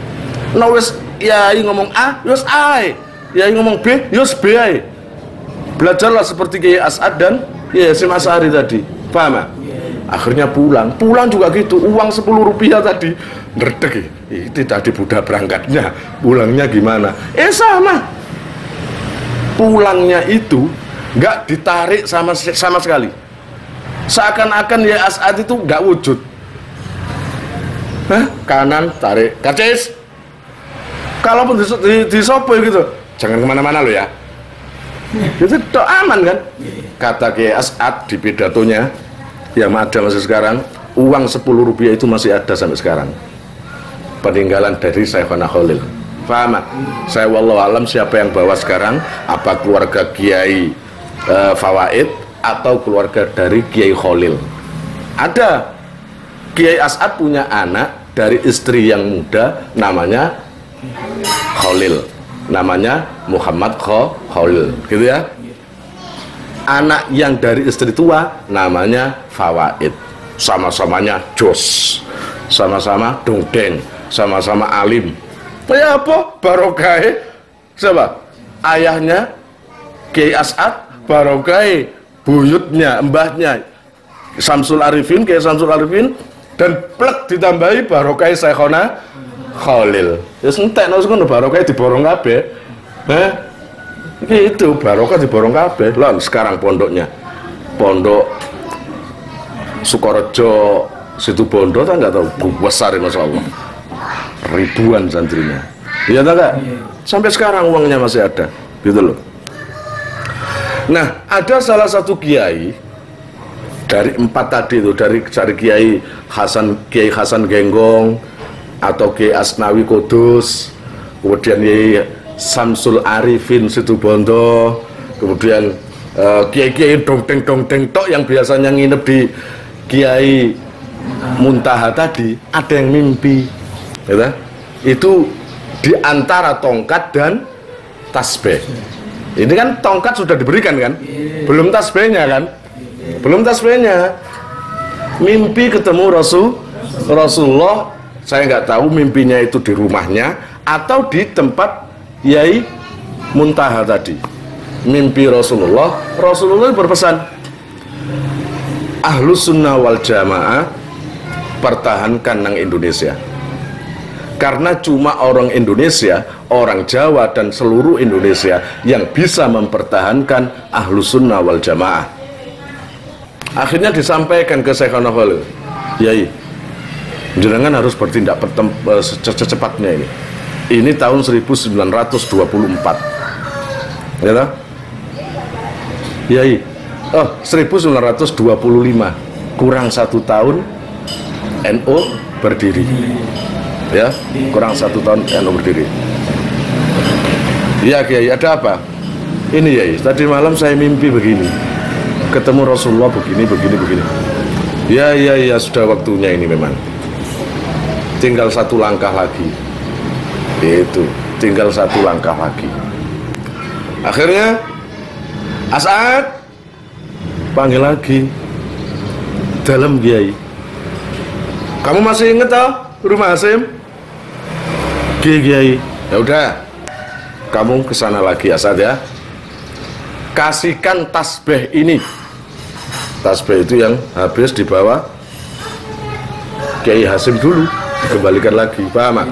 No wes yai ngomong A, yos A, yai ngomong B, yos B. Belajarlah seperti Kiai As'ad dan Kiai Hasim Asy'ari tadi, paham? Akhirnya pulang juga gitu, uang 10 rupiah tadi ngerdek, itu tadi budak berangkatnya, pulangnya gimana? Sama, pulangnya itu nggak ditarik sama sekali, seakan-akan ya As'ad itu nggak wujud. Kanan tarik, karcis. Kalaupun di sopo gitu, jangan kemana-mana lo ya. Itu aman kan? Kata Kiai As'ad di pidatonya yang ada masih sekarang, uang 10 rupiah itu masih ada sampai sekarang, peninggalan dari Syekhona Khalil. Faham? Saya wallahu alam siapa yang bawa sekarang, apa keluarga Kiai Fawaid atau keluarga dari Kiai Khalil. Ada Kiai As'ad punya anak dari istri yang muda, namanya Khalil, namanya Muhammad Khalil, gitu ya. Anak yang dari istri tua namanya Fawaid. Sama-samanya jos, sama-sama dongdeng, sama-sama alim. Ya apa? Barokah siapa? Ayahnya Kiai As'ad, barokah buyutnya, mbahnya Samsul Arifin, Kiai Samsul Arifin, dan plek ditambahi barokah Syekhona Khalil. Ya entek nang ngono barokah diborong kabeh. Itu barokah diborong kabeh. Lah sekarang pondoknya pondok Sukorejo Situ Bondo kan nggak tahu besar, Masya Allah, ribuan santrinya. Iya tak gak? Sampai sekarang uangnya masih ada, gitu loh. Nah, ada salah satu kiai dari 4 tadi itu, dari Kiai Hasan Genggong atau Kiai Asnawi Kudus, kemudian Kiai Samsul Arifin Situbondo, kemudian kiai-kiai dongteng tok yang biasanya nginep di Kiai Muntaha tadi, ada yang mimpi, gitu? Itu di antara tongkat dan tasbih. Ini kan tongkat sudah diberikan kan, belum tasbihnya kan, belum tasbihnya. Mimpi ketemu Rasulullah, saya nggak tahu mimpinya itu di rumahnya atau di tempat Yai Muntaha tadi. Mimpi Rasulullah berpesan, Ahlus Sunnah wal Jamaah pertahankan nang Indonesia. Karena cuma orang Indonesia, orang Jawa dan seluruh Indonesia yang bisa mempertahankan Ahlus Sunnah wal Jamaah. Akhirnya disampaikan ke Syekhona Khalil, Yai, jenengan harus bertindak secepatnya ini. Ini tahun 1924, ya toh? Yai, 1925, kurang 1 tahun NU berdiri. Ya, kurang 1 tahun NU berdiri. Iya Kiai, ada apa? Ini Yai, tadi malam saya mimpi begini, ketemu Rasulullah begini. Ya, sudah waktunya ini memang. Tinggal 1 langkah lagi. Itu, tinggal 1 langkah lagi. Akhirnya As'ad panggil lagi dalam Kiai. Kamu masih ingat toh rumah Hasim? Kiai, ya udah, kamu kesana lagi As'ad ya. Kasihkan tasbih ini. Tasbih itu yang habis dibawa Kiai Hasim dulu, dikembalikan lagi, paham?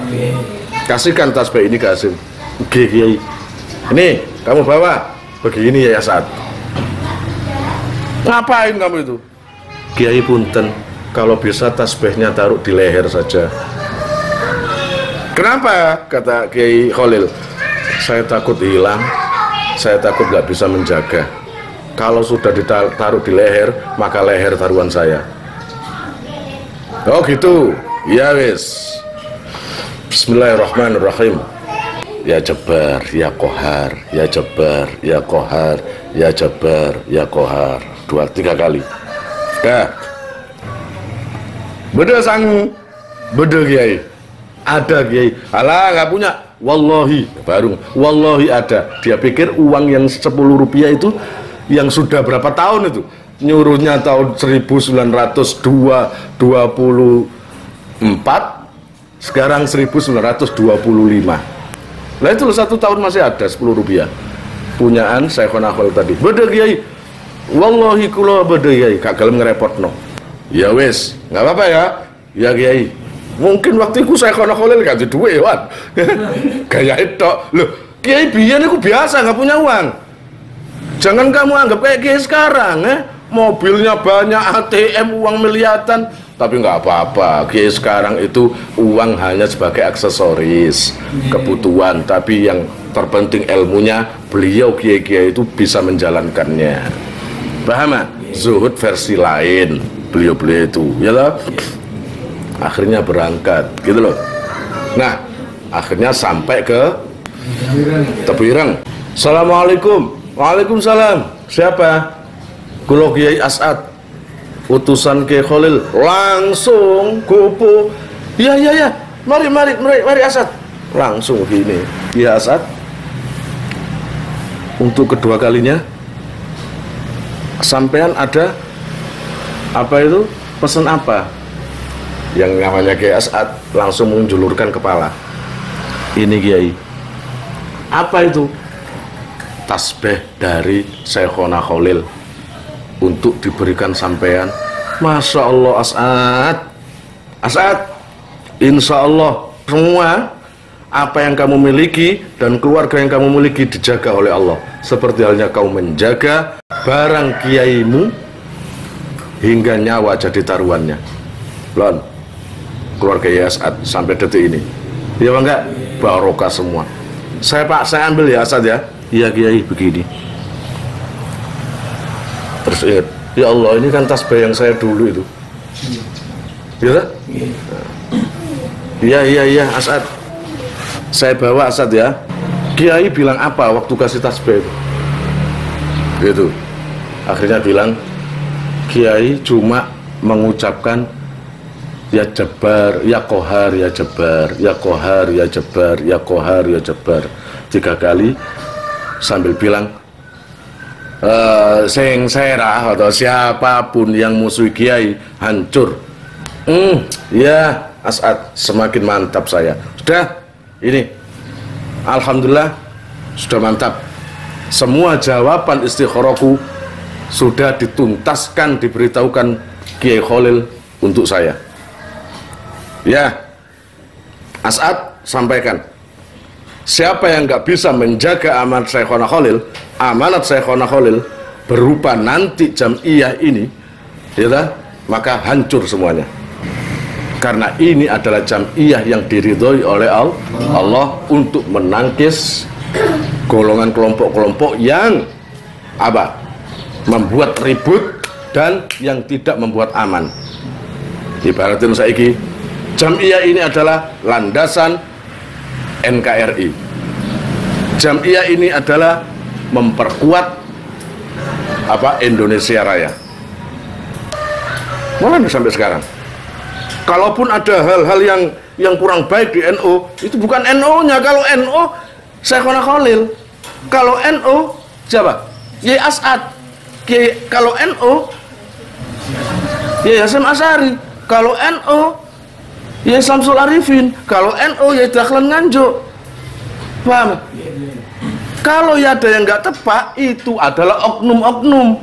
Kasihkan tasbih ini ke Hasim. Kiai, ini kamu bawa begini ya As'ad. Ngapain kamu itu? Kiai punten, kalau bisa tasbihnya taruh di leher saja. Kenapa? Kata Kiai Khalil, saya takut hilang, saya takut gak bisa menjaga. Kalau sudah ditaruh di leher, maka leher taruhan saya. Oh gitu, ya wis. Bismillahirrahmanirrahim. Ya Jabbar, ya Qahar, ya Jabbar, ya Qahar, ya Jabbar, ya Qahar. 2-3 kali. Dah. Beda sang, beda Kiai. Ada Kiai. Alah nggak punya. Wallahi, baru. Wallahi ada. Dia pikir uang yang 10 rupiah itu yang sudah berapa tahun itu? Nyuruhnya tahun 1924. Sekarang 1925. Lah itu 1 tahun masih ada 10 rupiah. Punyaan Syekhona Khalil tadi. Beda Kiai. Wallahi kula beda Kiai, gak gelem ngerepotno. Ya wis, nggak apa-apa ya. Ya Kiai. Mungkin waktu itu Syekhona Khalil gak ada duit, wan. Gaya itu. Loh, Kiai biyen iku biasa nggak punya uang. Jangan kamu anggap kayak Kiai sekarang, mobilnya banyak, ATM uang miliaran. Tapi nggak apa-apa, Kiai sekarang itu uang hanya sebagai aksesoris, kebutuhan. Tapi yang terpenting ilmunya, beliau Kiai-Kiai itu bisa menjalankannya. Paham? Zuhud versi lain, beliau-beliau itu, ya loh. Akhirnya berangkat, gitu loh. Nah, akhirnya sampai ke Tebireng. Assalamualaikum. Waalaikumsalam. Siapa? Kulo Kiai As'ad, utusan Kiai Khalil. Langsung gopo. Iya. Mari As'ad. Langsung gini. Kiai As'ad, untuk kedua kalinya sampean ada apa itu? Pesan apa? Yang namanya Kiai As'ad langsung menjulurkan kepala. Ini Kiai. Apa itu? Tasbih dari Syekhona Khalil untuk diberikan sampean. Masya Allah As'ad, insya Allah semua apa yang kamu miliki dan keluarga yang kamu miliki dijaga oleh Allah, seperti halnya kau menjaga barang kiaimu hingga nyawa jadi taruhannya. Lon, keluarga Kiai As'ad sampai detik ini, ya enggak, barokah semua. Saya ambil ya As'ad ya. Iya Kiai begini. Terus ingat, Ya Allah, ini kan tasbih yang saya dulu itu. Ya? Iya, As'ad. Saya bawa As'ad ya. Kiai bilang apa waktu kasih tasbih itu? Gitu. Akhirnya bilang, Kiai cuma mengucapkan ya Jabbar, ya Qahar, ya Jabbar, ya Qahar, ya Jabbar, ya Qahar, ya Jabbar 3 kali sambil bilang sing serah atau siapapun yang musuhi Kiai hancur. Ya As'ad, semakin mantap saya. Sudah, ini alhamdulillah sudah mantap. Semua jawaban istikharahku sudah dituntaskan, diberitahukan Kiai Khalil untuk saya. Ya, As'ad sampaikan, siapa yang nggak bisa menjaga amanat Syekhona Khalil, amanat Syekhona Khalil berupa nanti jam'iyah ini, ya, maka hancur semuanya. Karena ini adalah jam'iyah yang diridhoi oleh Allah untuk menangkis golongan kelompok-kelompok yang apa? Membuat ribut dan yang tidak membuat aman. Ibaratin saiki, jam'iyah ini adalah landasan NKRI. Jam'iyah ini adalah memperkuat apa? Indonesia Raya. Mulai sampai sekarang. Kalaupun ada hal-hal yang kurang baik di NU, itu bukan NU-nya. Kalau NU Syekhona Khalil. Kalau NU siapa? Yai As'ad. Kalau NU Yai Hasyim Asy'ari. Kalau NU Yai Samsul Arifin. Kalau NU Yai Dahlan Nganjuk. Paham? Kalau ya ada yang nggak tepat, itu adalah oknum-oknum.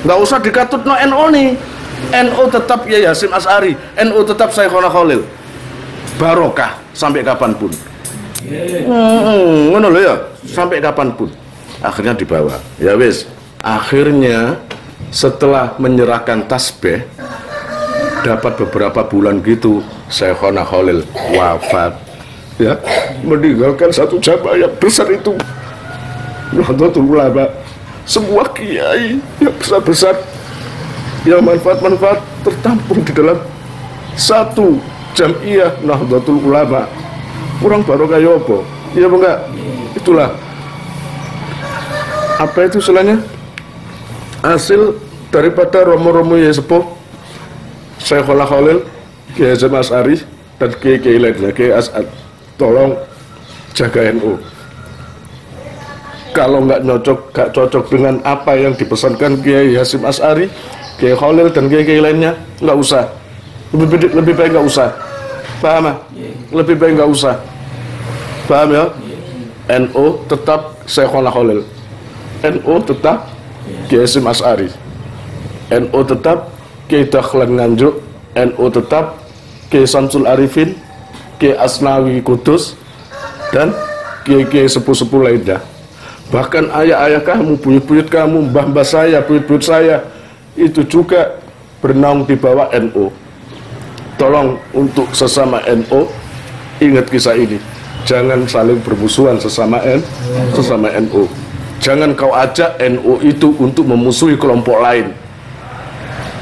Nggak usah dikatut no NU nih. NU tetap Yai Hasyim Asy'ari, NU tetap Syekhona Khalil. Barokah sampai kapanpun. Ngono lho ya, sampai kapanpun. Akhirnya dibawa. Ya wis. Akhirnya setelah menyerahkan tasbih, dapat beberapa bulan gitu Syekhona Khalil wafat. Ya, meninggalkan satu jamaah yang besar itu. Nahdlatul Ulama, sebuah kiai yang besar-besar, yang manfaat-manfaat tertampung di dalam satu jam'iyah Nahdlatul Ulama. Kurang barokah ya apa? Iya apa enggak? Itulah. Apa itu istilahnya? Hasil daripada romo-romo ya sepuh Syekhona Khalil, Kiai Hasyim Asy'ari dan Kiai lainnya, Kiai As'ad. Tolong jaga NU. Kalau nggak cocok dengan apa yang dipesankan Kiai Hasyim Asy'ari, Kiai Khalil dan Kiai lainnya, nggak usah. Lebih baik nggak usah. Paham? Lebih baik nggak usah. Paham ya? NU tetap Syekhona Khalil. NU tetap Kiai Hasyim Asy'ari. NU tetap Kiai Dahlan Nganjuk. NU tetap Kiai Samsul Arifin, Kiai Asnawi Kudus, dan Kiai sepuh-sepuh lainnya. Bahkan ayah-ayah kamu, buyut-buyut kamu, mbah-mbah saya, buyut-buyut saya, itu juga bernaung di bawah NU. Tolong untuk sesama NU ingat kisah ini. Jangan saling bermusuhan sesama NU. Jangan kau ajak NU itu untuk memusuhi kelompok lain.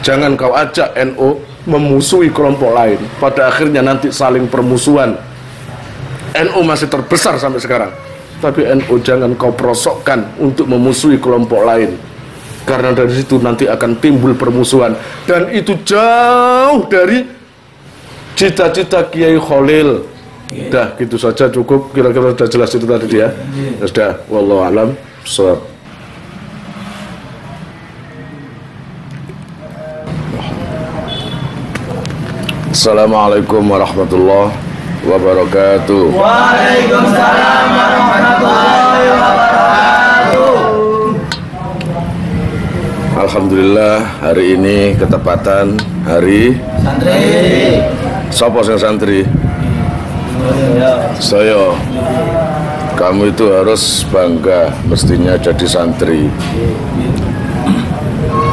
Jangan kau ajak NU memusuhi kelompok lain. Pada akhirnya nanti saling permusuhan. NU masih terbesar sampai sekarang, tapi NU jangan kau prosokkan untuk memusuhi kelompok lain. Karena dari situ nanti akan timbul permusuhan. Dan itu jauh dari cita-cita Kiai Khalil. Dah gitu saja cukup, kira-kira sudah jelas itu tadi dia. Sudah, wallahu alam. Assalamualaikum warahmatullahi wabarakatuh. Waalaikumsalam warahmatullahi wabarakatuh. Alhamdulillah, hari ini ketepatan hari Santri. Sopo sing santri? Saya. Kamu itu harus bangga, mestinya jadi santri.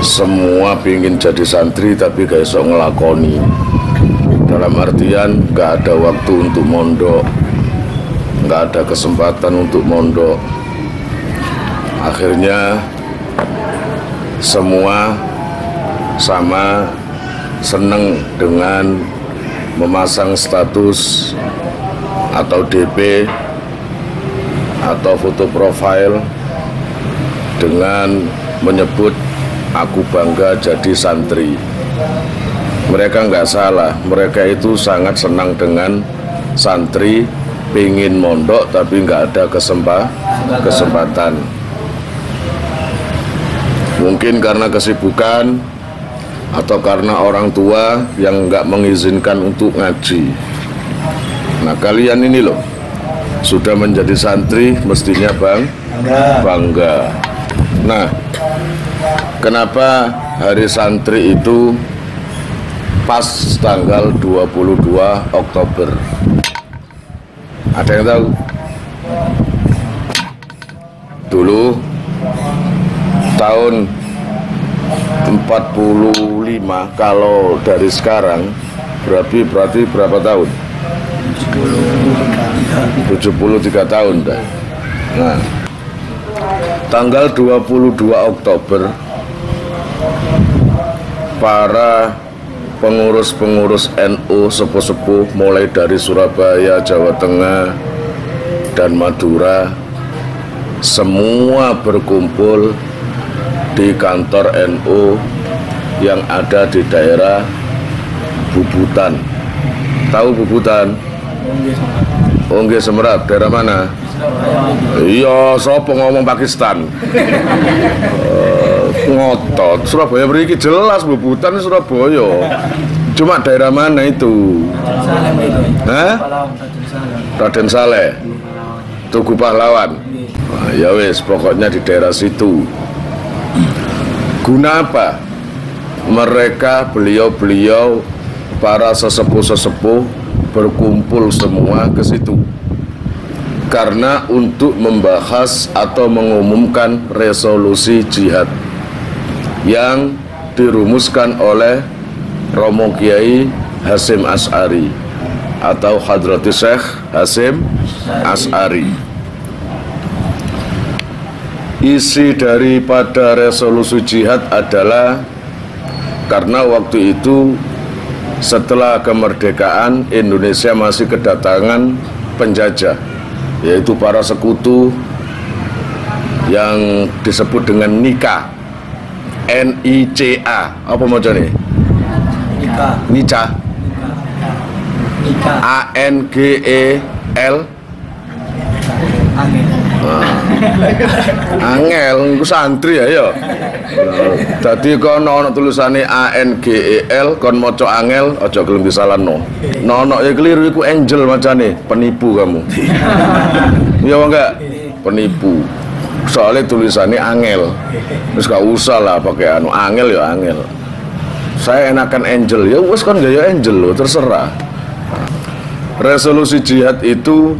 Semua pingin jadi santri tapi gak iso ngelakoni. Dalam artian gak ada waktu untuk mondok, gak ada kesempatan untuk mondok. Akhirnya semua sama seneng dengan memasang status atau DP atau foto profil dengan menyebut aku bangga jadi santri. Mereka nggak salah, mereka itu sangat senang dengan santri, pengen mondok tapi nggak ada kesempatan. Mungkin karena kesibukan atau karena orang tua yang nggak mengizinkan untuk ngaji. Nah, kalian ini loh sudah menjadi santri, mestinya bangga. Nah, kenapa hari santri itu pas tanggal 22 Oktober? Ada yang tahu? Dulu tahun 45, kalau dari sekarang berarti berapa tahun? 73 tahun dah. Nah, tanggal 22 Oktober para pengurus-pengurus NU sepuh-sepuh mulai dari Surabaya, Jawa Tengah, dan Madura semua berkumpul di kantor NU yang ada di daerah Bubutan. Tahu Bubutan? Nggih Semerat. Daerah mana? Iya, sopo ngomong Pakistan. Ngotot. Surabaya beriki jelas Bubutan Surabaya. Cuma daerah mana itu? Hah? Raden Saleh. Tugu Pahlawan. Nah, ya wes, pokoknya di daerah situ. Guna apa? Mereka, beliau-beliau, para sesepuh-sesepuh berkumpul semua ke situ. Karena untuk membahas atau mengumumkan resolusi jihad yang dirumuskan oleh Romo Kiai Hasyim Asy'ari atau Hadrati Syekh Hasyim Asy'ari. Isi daripada resolusi jihad adalah karena waktu itu setelah kemerdekaan Indonesia masih kedatangan penjajah, yaitu para sekutu yang disebut dengan NICA, NICA. Apa macamnya? NICA. ANGEL. Angel, itu santri ya. Jadi kon ono tulisane ANGEL, kon moco angel, aja gelem disalahno. Nono ya keliru, iku angel macane, penipu kamu. Iya enggak? Penipu. Soalnya tulisannya angel. Terus gak usah lah pakai anu angel ya angel. Saya enakan angel ya, wes kan gaya angel lo, terserah. Resolusi jihad itu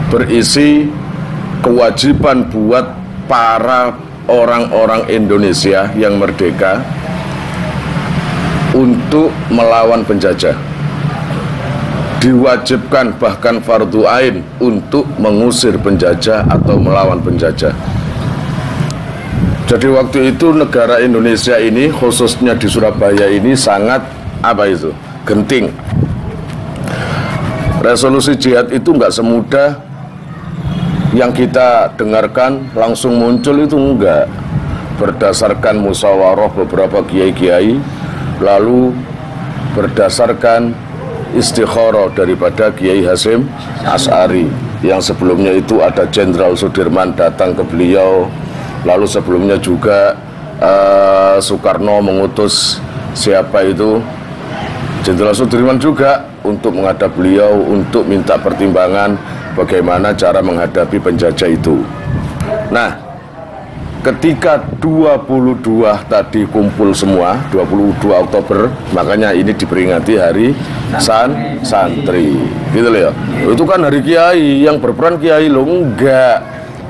berisi kewajiban buat para orang-orang Indonesia yang merdeka untuk melawan penjajah. Diwajibkan bahkan fardu ain untuk mengusir penjajah atau melawan penjajah. Jadi waktu itu negara Indonesia ini, khususnya di Surabaya ini, sangat genting. Resolusi jihad itu nggak semudah yang kita dengarkan langsung muncul, itu enggak. Berdasarkan musyawarah beberapa kiai-kiai, lalu berdasarkan istikharah daripada Kiai Hasyim Asy'ari, yang sebelumnya itu ada Jenderal Sudirman datang ke beliau, lalu sebelumnya juga Soekarno mengutus siapa itu Jenderal Sudirman juga untuk menghadap beliau untuk minta pertimbangan bagaimana cara menghadapi penjajah itu. Nah, ketika 22 tadi kumpul semua, 22 Oktober, makanya ini diperingati hari santri. Gitu loh ya. Itu kan hari kiai, yang berperan kiai loh, enggak.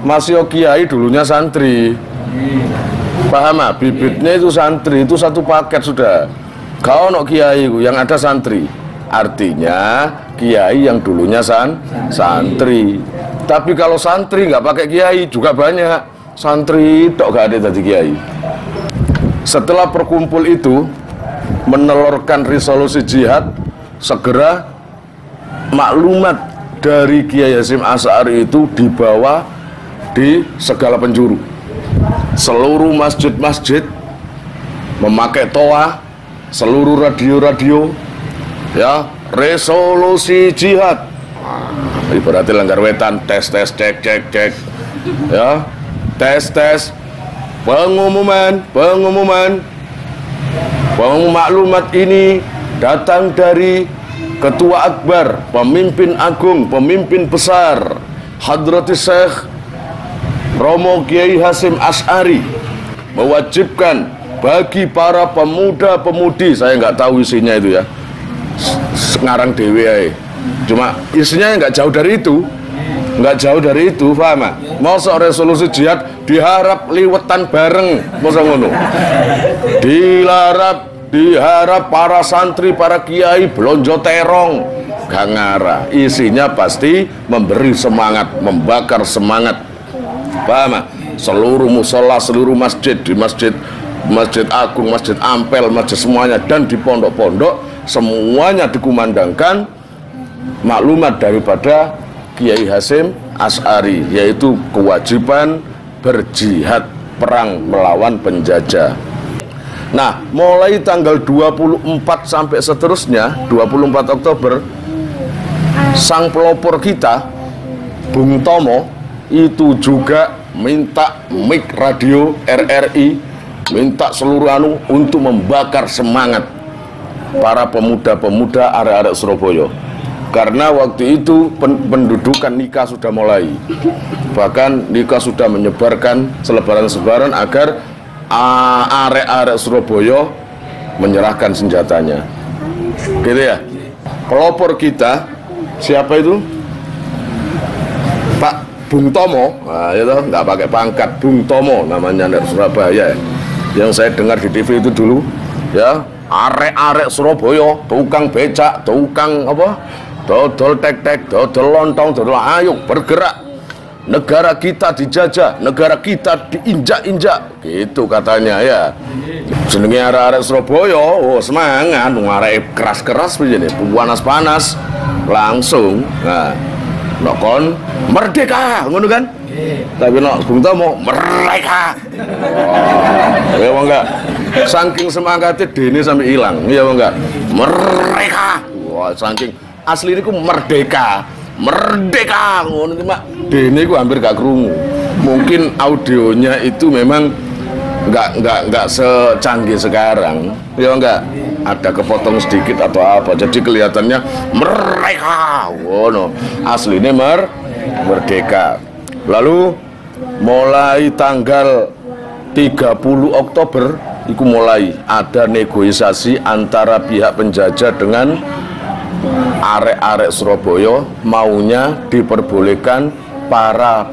Masih kiai dulunya santri. Paham ah? Bibitnya itu santri, itu satu paket sudah. Kau no kiai yang ada santri. Artinya kiai yang dulunya santri. Tapi kalau santri nggak pakai kiai juga banyak. Santri tok gak ada tadi kiai. Setelah perkumpul itu menelurkan resolusi jihad, segera maklumat dari Kiai Hasyim Asy'ari itu dibawa di segala penjuru. Seluruh masjid-masjid memakai toa, seluruh radio-radio, ya, resolusi jihad. Ibaratnya langgar wetan, tes cek, ya, tes pengumuman maklumat ini datang dari Ketua Akbar, pemimpin agung, pemimpin besar Hadrati Syekh Romo Kiai Hasyim Asy'ari, mewajibkan bagi para pemuda-pemudi, saya nggak tahu isinya itu ya, ngarang dewe, cuma isinya nggak jauh dari itu, paham? Masa resolusi jihad diharap liwetan bareng, masa ngono? Diharap para santri, para kiai belonjo terong, gak ngarah. Isinya pasti memberi semangat, membakar semangat, paham? Seluruh musola, seluruh masjid, di masjid agung, masjid ampel, masjid semuanya, dan di pondok-pondok semuanya dikumandangkan maklumat daripada Kiai Hasyim Asy'ari, yaitu kewajiban berjihad, perang melawan penjajah. Nah, mulai tanggal 24 sampai seterusnya, 24 Oktober, sang pelopor kita, Bung Tomo, itu juga minta mic radio RRI, minta seluruh untuk membakar semangat para pemuda-pemuda arek-arek Surabaya. Karena waktu itu pendudukan nikah sudah mulai, bahkan nikah sudah menyebarkan selebaran-selebaran agar arek-arek Surabaya menyerahkan senjatanya, gitu ya. Pelopor kita siapa itu? Pak Bung Tomo, nah, itu nggak pakai pangkat, Bung Tomo namanya, dari Surabaya. Yang saya dengar di TV itu dulu, ya, arek-arek Surabaya, tukang becak, tukang apa? Dodol tek-tek, dodol lontong, dodol, ayo bergerak. Negara kita dijajah, negara kita diinjak-injak, gitu katanya ya. Jenenge arek-arek Surabaya, oh semangat, arek keras-keras begini, panas-panas, langsung. Nah, nokon merdeka, ngono kan? Tapi nok Bung Tomo mereka. Oh, ya enggak. Saking semangatnya dene sampai hilang, ya enggak? Mereka. Wah, saking asli ini ku merdeka ngono iki mak dene ku hampir gak krungu. Mungkin audionya itu memang enggak secanggih sekarang, ya enggak, ada kepotong sedikit atau apa, jadi kelihatannya mereka ngono, aslinya merdeka. Lalu mulai tanggal 30 Oktober itu mulai ada negosiasi antara pihak penjajah dengan arek-arek Surabaya, maunya diperbolehkan para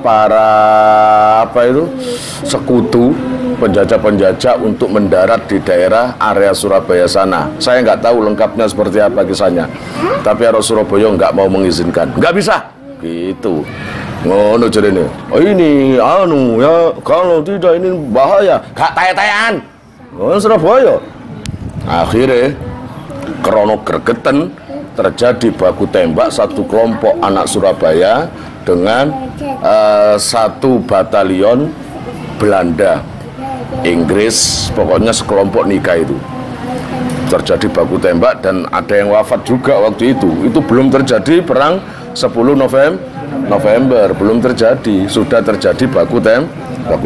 apa itu sekutu penjajah-penjajah untuk mendarat di daerah area Surabaya sana. Saya nggak tahu lengkapnya seperti apa kisahnya, tapi arek Surabaya nggak mau mengizinkan, nggak bisa gitu. Ngono jarene. Oh ini ya, kalau tidak ini bahaya, gak taya-tayaan. Oh Surabaya. Akhirnya krono gregeten terjadi baku tembak satu kelompok anak Surabaya dengan satu batalion Belanda, Inggris, pokoknya sekelompok nikah itu. Terjadi baku tembak dan ada yang wafat juga waktu itu. Itu belum terjadi perang 10 November, belum terjadi, sudah terjadi baku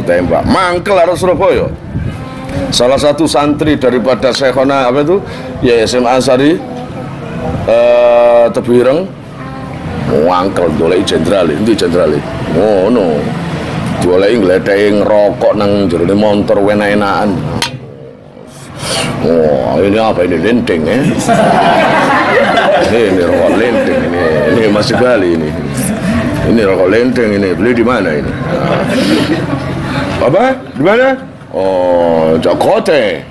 tembak. Mangkel arek Surabaya. Salah satu santri daripada Syekhona apa itu? Ya Hasyim Asy'ari Tebuireng, mangkel doleki jenderal, endi jenderal? Ngono. Doleki ngledeki ngerokok nang jerone motor enak-enakan. Oh, ini apa ini, lenteng ya? Ini rokok lenteng ini masih Bali ini. Ini rokok lenteng ini, beli di mana ini? Apa? Di mana? Oh, Jakote.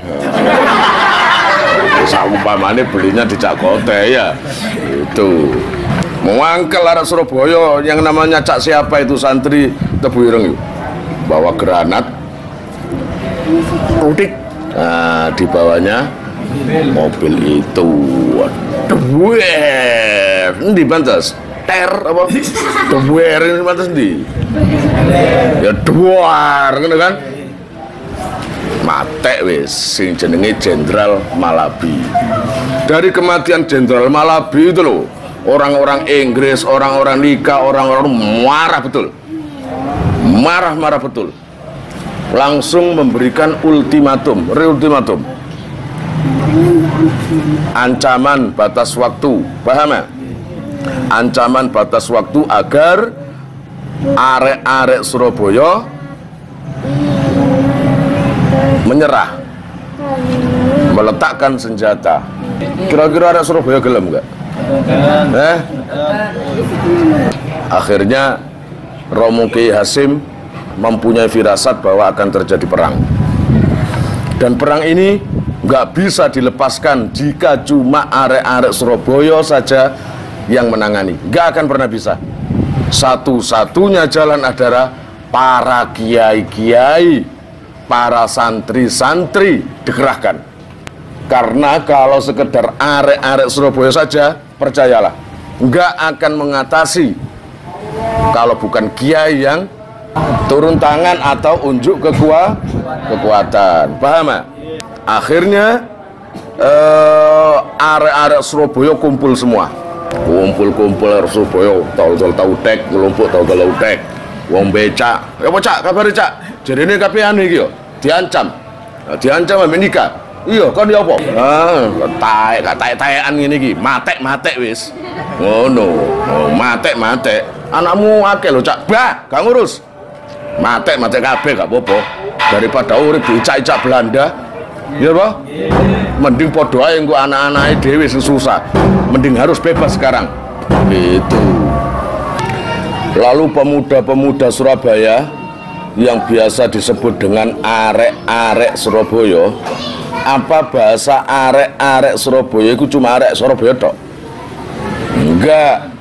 Saumpamane belinya di Jakote ya. Itu. Mengangkel arek Surabaya yang namanya Cak siapa itu santri Tebuireng itu. Bawa granat. Udik. Nah, di bawahnya mobil itu. Waduh, ini pantas ter apa? Duwer ini pantas di. Ya duar, kan? Mate wis sing jenenge Jenderal Malabi. Dari kematian Jenderal Malabi itu loh, orang-orang Inggris, orang-orang Nika, orang-orang marah betul. Marah betul. Langsung memberikan ultimatum, reultimatum. Ancaman batas waktu, paham ya? Ancaman batas waktu agar arek-arek Surabaya menyerah, meletakkan senjata. Kira-kira arek Surabaya gelem nggak? Akhirnya Romo Kiai Hasyim mempunyai firasat bahwa akan terjadi perang. Dan perang ini nggak bisa dilepaskan jika cuma arek-arek Surabaya saja yang menangani. Nggak akan pernah bisa. Satu-satunya jalan adalah para kiai-kiai, para santri-santri dikerahkan. Karena kalau sekedar arek-arek Surabaya saja, percayalah, nggak akan mengatasi kalau bukan kiai yang turun tangan atau unjuk kekuatan. Paham ya? Akhirnya arek-arek Surabaya kumpul semua. Kumpul Surabaya, tahu tek, kelompok tahu tek, wong becak. Ya apa cak, kabar cak? Jadi ini kapian iki yo, diancam ambek nikah. Iya, kan ya apa? Taek-taekan ngene iki, matek wis. Ngono. Oh, matek. Anakmu akeh lho, Cak. Bah, gak ngurus. Matek kabeh gak apa-apa. Daripada urip dicak-cak Belanda. Iya, Pak? Mending padha ae engko anak-anake dhewe sing susah. Mending harus bebas sekarang. Gitu. Lalu pemuda-pemuda Surabaya yang biasa disebut dengan arek-arek Surabaya. Apa bahasa arek-arek Surabaya itu cuma arek Surabaya tok? Enggak.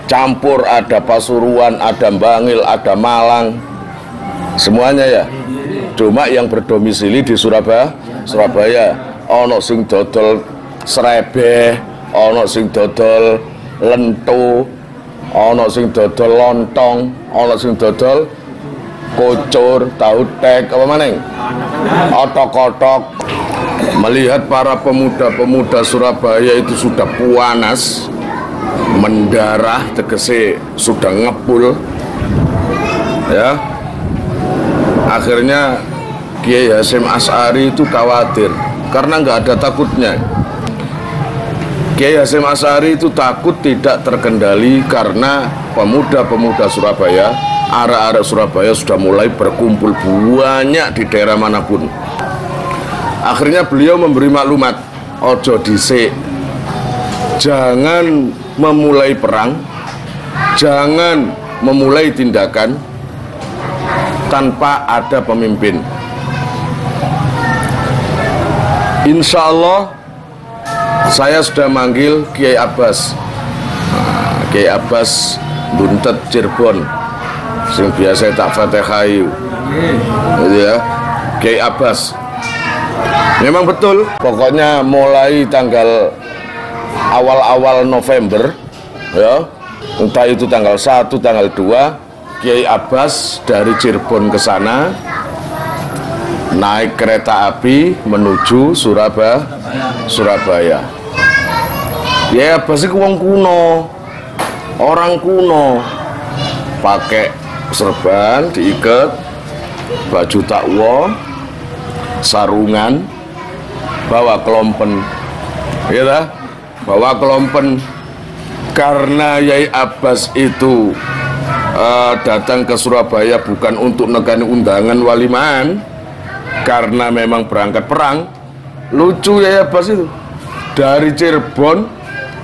Campur, ada Pasuruan, ada Bangil, ada Malang. Semuanya ya. Cuma yang berdomisili di Surabaya. Ono sing dodol srebeh, ono sing dodol lento, ono sing dodol lontong, ono sing dodol kocor, tahu tek, apa maning? Otok-otok. Melihat para pemuda-pemuda Surabaya itu sudah puanas, mendarah, tegese sudah ngepul, ya. Akhirnya Kiai Hasyim Asy'ari itu khawatir karena nggak ada takutnya. Kiai Hasyim Asy'ari itu takut tidak terkendali karena pemuda-pemuda Surabaya, arek-arek Surabaya sudah mulai berkumpul banyak di daerah manapun. Akhirnya beliau memberi maklumat, ojo dhisik, jangan memulai perang, jangan memulai tindakan tanpa ada pemimpin. Insya Allah saya sudah manggil Kiai Abbas, Kiai Abbas Buntet Cirebon, sing biasa tak fatihai, gitu ya, Kiai Abbas. Memang betul, pokoknya mulai tanggal awal-awal November, ya, entah itu tanggal 1, tanggal 2, Kiai Abbas dari Cirebon ke sana naik kereta api menuju Surabaya. Kiai Abbas itu wong kuno, orang kuno, pakai serban diikat, baju takwa, sarungan, bawa kelompen, ya, bawa kelompen. Karena Kiai Abbas itu datang ke Surabaya bukan untuk negani undangan walimaan, karena memang berangkat perang. Lucu Kiai Abbas itu dari Cirebon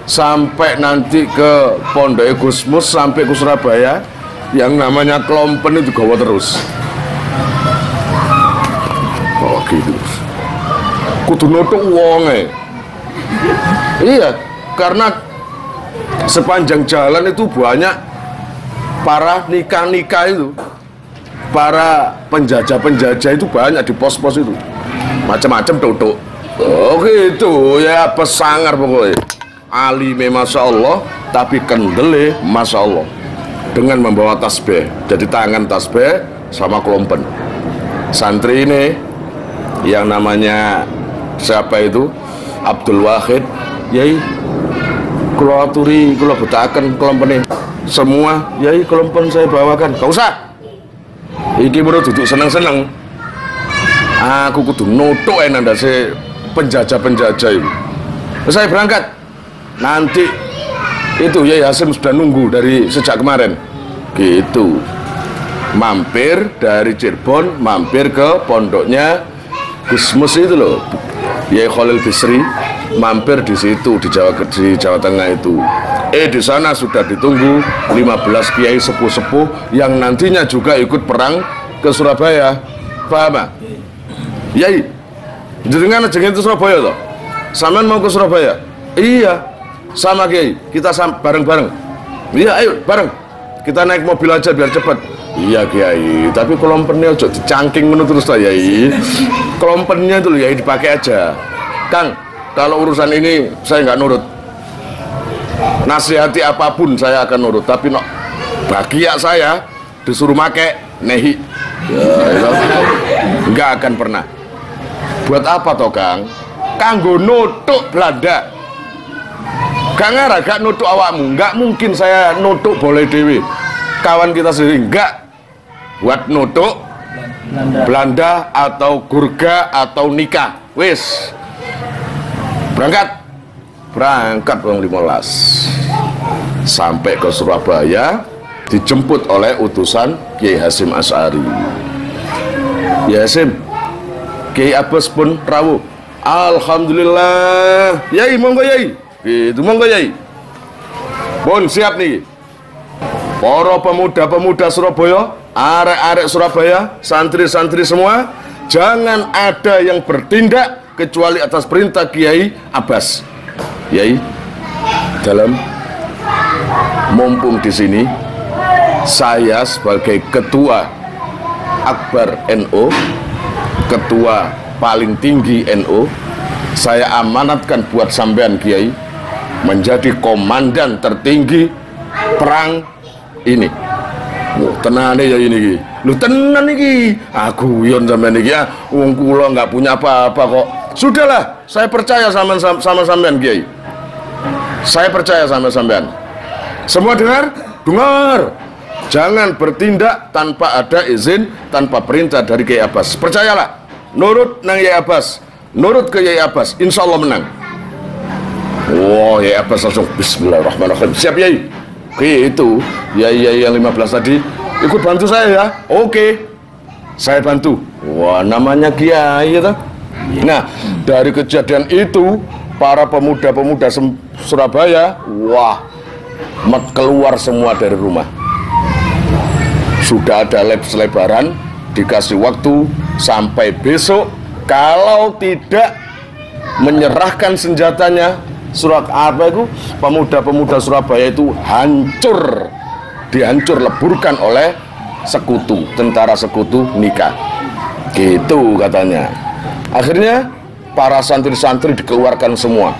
sampai nanti ke Pondok Gusmus sampai ke Surabaya, yang namanya kelompen itu gawa terus. Oh gitu. Kudu nutuk wonge. Iya, karena sepanjang jalan itu banyak para nikah-nikah itu, para penjajah-penjajah itu banyak di pos-pos itu. macam-macam tutuk. Oh gitu ya, pesangar pokoknya. Alime masya Allah, tapi kendele masya Allah. Dengan membawa tasbih, jadi tangan tasbih sama kelompen. Santri ini yang namanya siapa itu? Abdul Wahid. Yai, kula aturi, kula betaken kelompen semua. Yai, kelompen saya bawakan. Gak usah. Iki baru duduk seneng-seneng. Aku kudu nutuk nanda si penjajah-penjajah itu. Saya berangkat. Nanti itu Yai Hasim sudah nunggu dari sejak kemarin. Gitu. Mampir dari Cirebon, mampir ke pondoknya Gusmus itu loh. Yai Khalil Bisri mampir di situ di Jawa Tengah itu. Di sana sudah ditunggu 15 kiai sepuh-sepuh yang nantinya juga ikut perang ke Surabaya. Paham? Yai, jenengan jenengan itu Surabaya toh? Sampean mau ke Surabaya? Iya, sama Kiai. Kita bareng-bareng. Iya, ayo bareng. Kita naik mobil aja biar cepat. Iya Kiai, tapi kelompennya aja dicangking menurut terus lah Yai. Kelompennya itu Yai dipakai aja. Kang, kalau urusan ini saya nggak nurut. Nasihati apapun saya akan nurut, tapi no, bagian saya disuruh make nehi. Ya, nggak akan pernah. Buat apa toh Kang? Kanggo nutuk Belanda. Kang arah gak nutuk awakmu. Nggak mungkin saya nutuk boleh dewi. Kawan kita sendiri nggak. Buat nutuk Belanda atau Gurga atau nikah. Wis. Berangkat wong 15. Sampai ke Surabaya dijemput oleh utusan Kiai Hasim Asy'ari. Kiai Hasim, Kiai Abbas pun rawuh. Alhamdulillah. Yai monggo Yai. Itu monggo Yai. Pun siap nih. Para pemuda-pemuda Surabaya, arek-arek Surabaya, santri-santri semua, jangan ada yang bertindak kecuali atas perintah Kiai Abbas. Yai, dalam mumpung di sini saya sebagai ketua Akbar NU, ketua paling tinggi NU, saya amanatkan buat sampean Kiai menjadi komandan tertinggi perang ini. Tenan ya ini, lu tenan iki. Aku yon sampean iki ya, wong kula nggak punya apa-apa kok. Sudahlah, saya percaya sama sampean Kiai. Saya percaya sama sampean. Semua dengar? Dengar. Jangan bertindak tanpa ada izin, tanpa perintah dari Kiai Abbas. Percayalah. Nurut nang Kiai Abbas. Nurut ke Kiai Abbas, insya Allah menang. Wah, Kiai Abbas langsung bismillahirrahmanirrahim. Siap Kiai. Oke, itu Kiai yang 15 tadi ikut bantu saya ya. Oke. Saya bantu. Wah, namanya Kiai ya. Nah, dari kejadian itu para pemuda-pemuda Surabaya, wah, keluar semua dari rumah. Sudah ada selebaran, dikasih waktu sampai besok. Kalau tidak menyerahkan senjatanya, pemuda-pemuda Surabaya itu dihancur leburkan oleh sekutu, tentara sekutu nikah. Gitu katanya. Akhirnya para santri-santri dikeluarkan semua.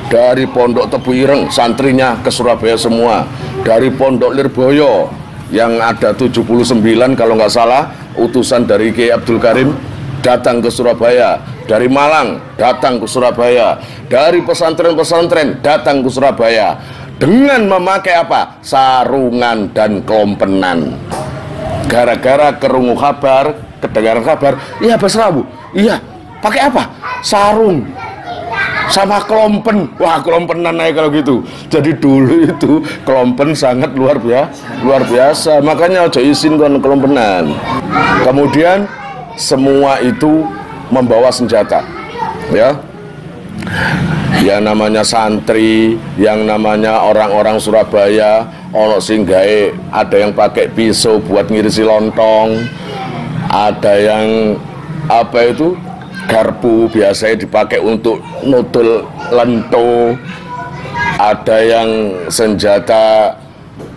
Dari Pondok Tebu Ireng, santrinya ke Surabaya semua. Dari Pondok Lirboyo yang ada 79 kalau nggak salah, utusan dari Kiai Abdul Karim datang ke Surabaya. Dari Malang datang ke Surabaya. Dari pesantren-pesantren datang ke Surabaya. Dengan memakai apa? Sarungan dan kelompenan. Gara-gara kerungu kabar, kedengaran kabar, iya Bas Rabu, iya, pakai apa? Sarung sama kelompen. Wah, kelompenan aja kalau gitu. Jadi dulu itu kelompen sangat luar biasa. Makanya aja izin kan kelompenan. Kemudian semua itu membawa senjata, ya. Yang namanya santri, yang namanya orang-orang Surabaya, ono sing gawe, ada yang pakai pisau buat ngirisi lontong, ada yang apa itu, garpu biasanya dipakai untuk nutul lento, ada yang senjata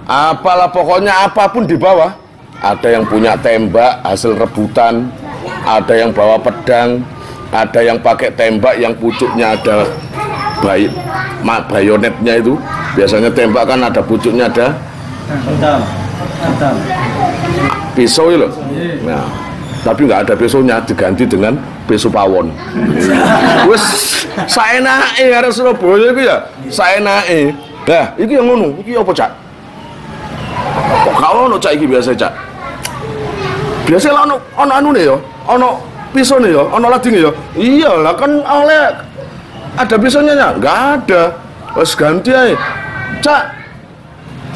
apalah pokoknya apapun dibawa. Ada yang punya tembak hasil rebutan, ada yang bawa pedang, ada yang pakai tembak yang pucuknya ada bayonetnya itu. Biasanya tembak kan ada pucuknya, ada pisau itu loh. Nah, tapi nggak ada pisaunya, diganti dengan pisau pawon. Wes saenake arek Surabaya iku ya, saenake. Nah, iki yang ngono, iki apa, Cak? Kok gak ono Cak iki biasa, Cak? Biasa lah ono anune ya, ono pisaunya ya, ono ladinge ya. Iya lah kan oleh ada pisaunya ya? Nggak ada. Wes ganti ae. Cak,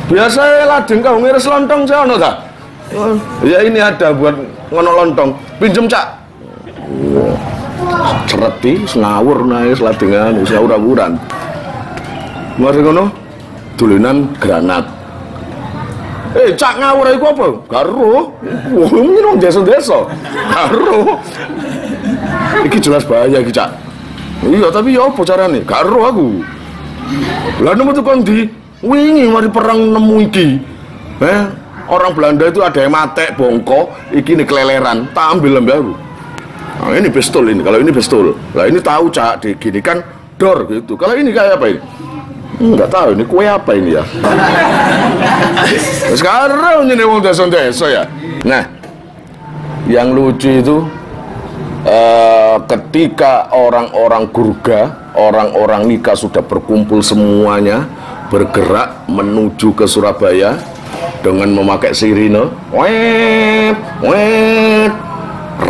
biasa lading kau ngiris lontong saya ono tak? Ya ini ada buat ngono lontong. Pinjem, Cak. Cereti, ngawur naik ladingan, usia ura-uran. Mari ngono, dolinan granat. Cak ngawur iku apa? Karo. Wah, minum desa-desa. Karo. Iki jelas bahaya iki, Cak. Iya, tapi ya apa carane? Karo aku. Lah nemu tukang di wingi mari perang nemu iki. Orang Belanda itu ada yang matek, bongko, iki nih keleleran, tak ambil lembe aku. Nah, ini pistol ini, kalau ini pistol. Lah ini tahu, Cak, gini kan dor gitu. Kalau ini kayak apa ini? Enggak tahu ini kue apa ini ya. Sekarang ini wong desa-desa ya. Nah, yang lucu itu ketika orang-orang Gurga, orang-orang Nika sudah berkumpul semuanya, bergerak menuju ke Surabaya dengan memakai sirine,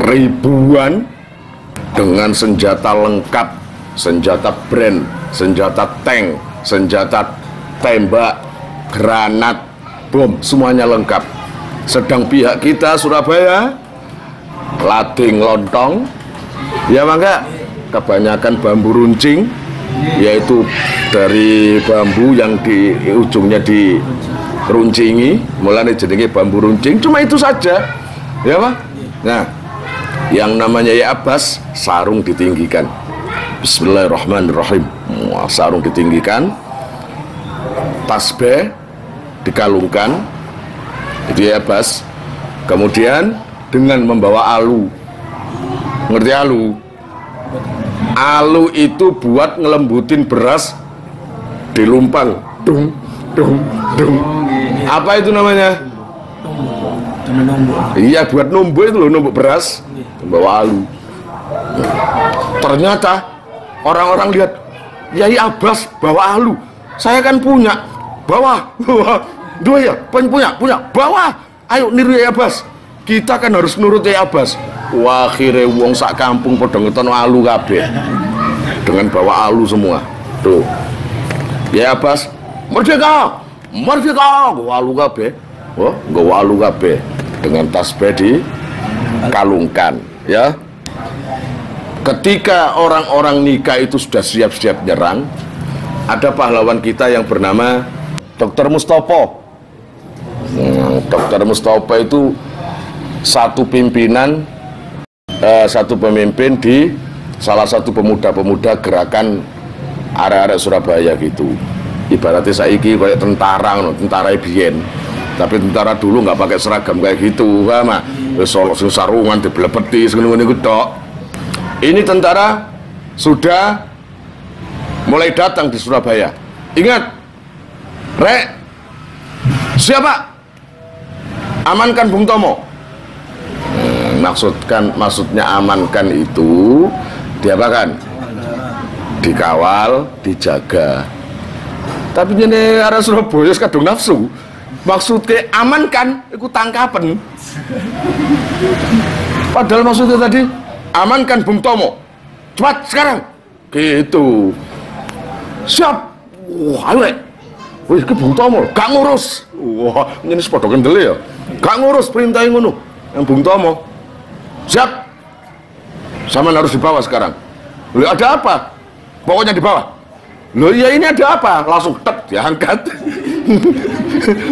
ribuan dengan senjata lengkap, senjata brand, senjata tank, senjata tembak, granat, bom, semuanya lengkap. Sedang pihak kita Surabaya lading lontong, ya mangga, kebanyakan bambu runcing, yaitu dari bambu yang di ujungnya diruncingi, mulai jenenge bambu runcing. Cuma itu saja, ya Pak. Nah, yang namanya ya Abbas, sarung ditinggikan. Bismillahirrahmanirrahim. Sarung ditinggikan, tasbih dikalungkan, itu ya Abbas. Kemudian dengan membawa alu. Ngerti alu? Alu itu buat ngelembutin beras dilumpang. Dung, dung, dung. Apa itu namanya? Iya, buat numbuk itu loh, numbuk beras. Bawa alu. Ternyata orang-orang lihat, Yai Abbas bawa alu. Saya kan punya. Bawa. Dua ya, punya. Bawa. Ayo niru Yai Abbas. Kita kan harus nurut Yai Abbas. Wah, akhirnya wong sak kampung padha ngetono alu kabeh. Dengan bawa alu semua. Tuh. Yai Abbas, merdeka. Gua alu kabeh. Wah, gua alu kabeh dengan tasbih dikalungkan, ya. Ketika orang-orang Nika itu sudah siap-siap nyerang, ada pahlawan kita yang bernama Dr. Mustopo. Dr. Mustopo itu satu pimpinan, satu pemimpin di salah satu pemuda-pemuda gerakan arek-arek Surabaya gitu. Ibaratnya saiki kayak tentara, tentara biyen. Tapi tentara dulu nggak pakai seragam kayak gitu, paham? Sing sarungan dibelepeti ngene-ngene ku tok. Ini tentara sudah mulai datang di Surabaya. Ingat, Rek, siapa? Amankan Bung Tomo. Maksudnya amankan itu diapakan? Dikawal, dijaga. Tapi ini arah Surabaya kadung nafsu. Maksudnya amankan, itu tangkapan. Padahal maksudnya tadi amankan Bung Tomo. Cepat sekarang. Gitu. Siap. Wah, ayo Rek. Wih, ke Bung Tomo, gak ngurus. Wah, ini sepodok kendele ya. Gak ngurus perintah yang ngono. Yang Bung Tomo. Siap. Sama harus dibawa sekarang. Loh, ada apa? Pokoknya dibawa. Loh, iya ini ada apa? Langsung tek diangkat.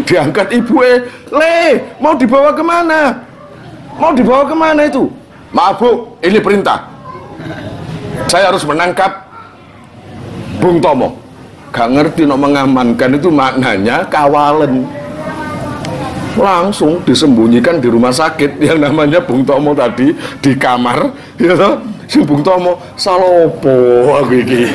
Diangkat ibu mau dibawa kemana? Mau dibawa kemana itu? Maaf Bu, ini perintah. Saya harus menangkap Bung Tomo. Gak ngerti no mengamankan itu maknanya kawalan. Langsung disembunyikan di rumah sakit yang namanya Bung Tomo tadi di kamar, ya toh? Sing Bung Tomo salopo aku iki.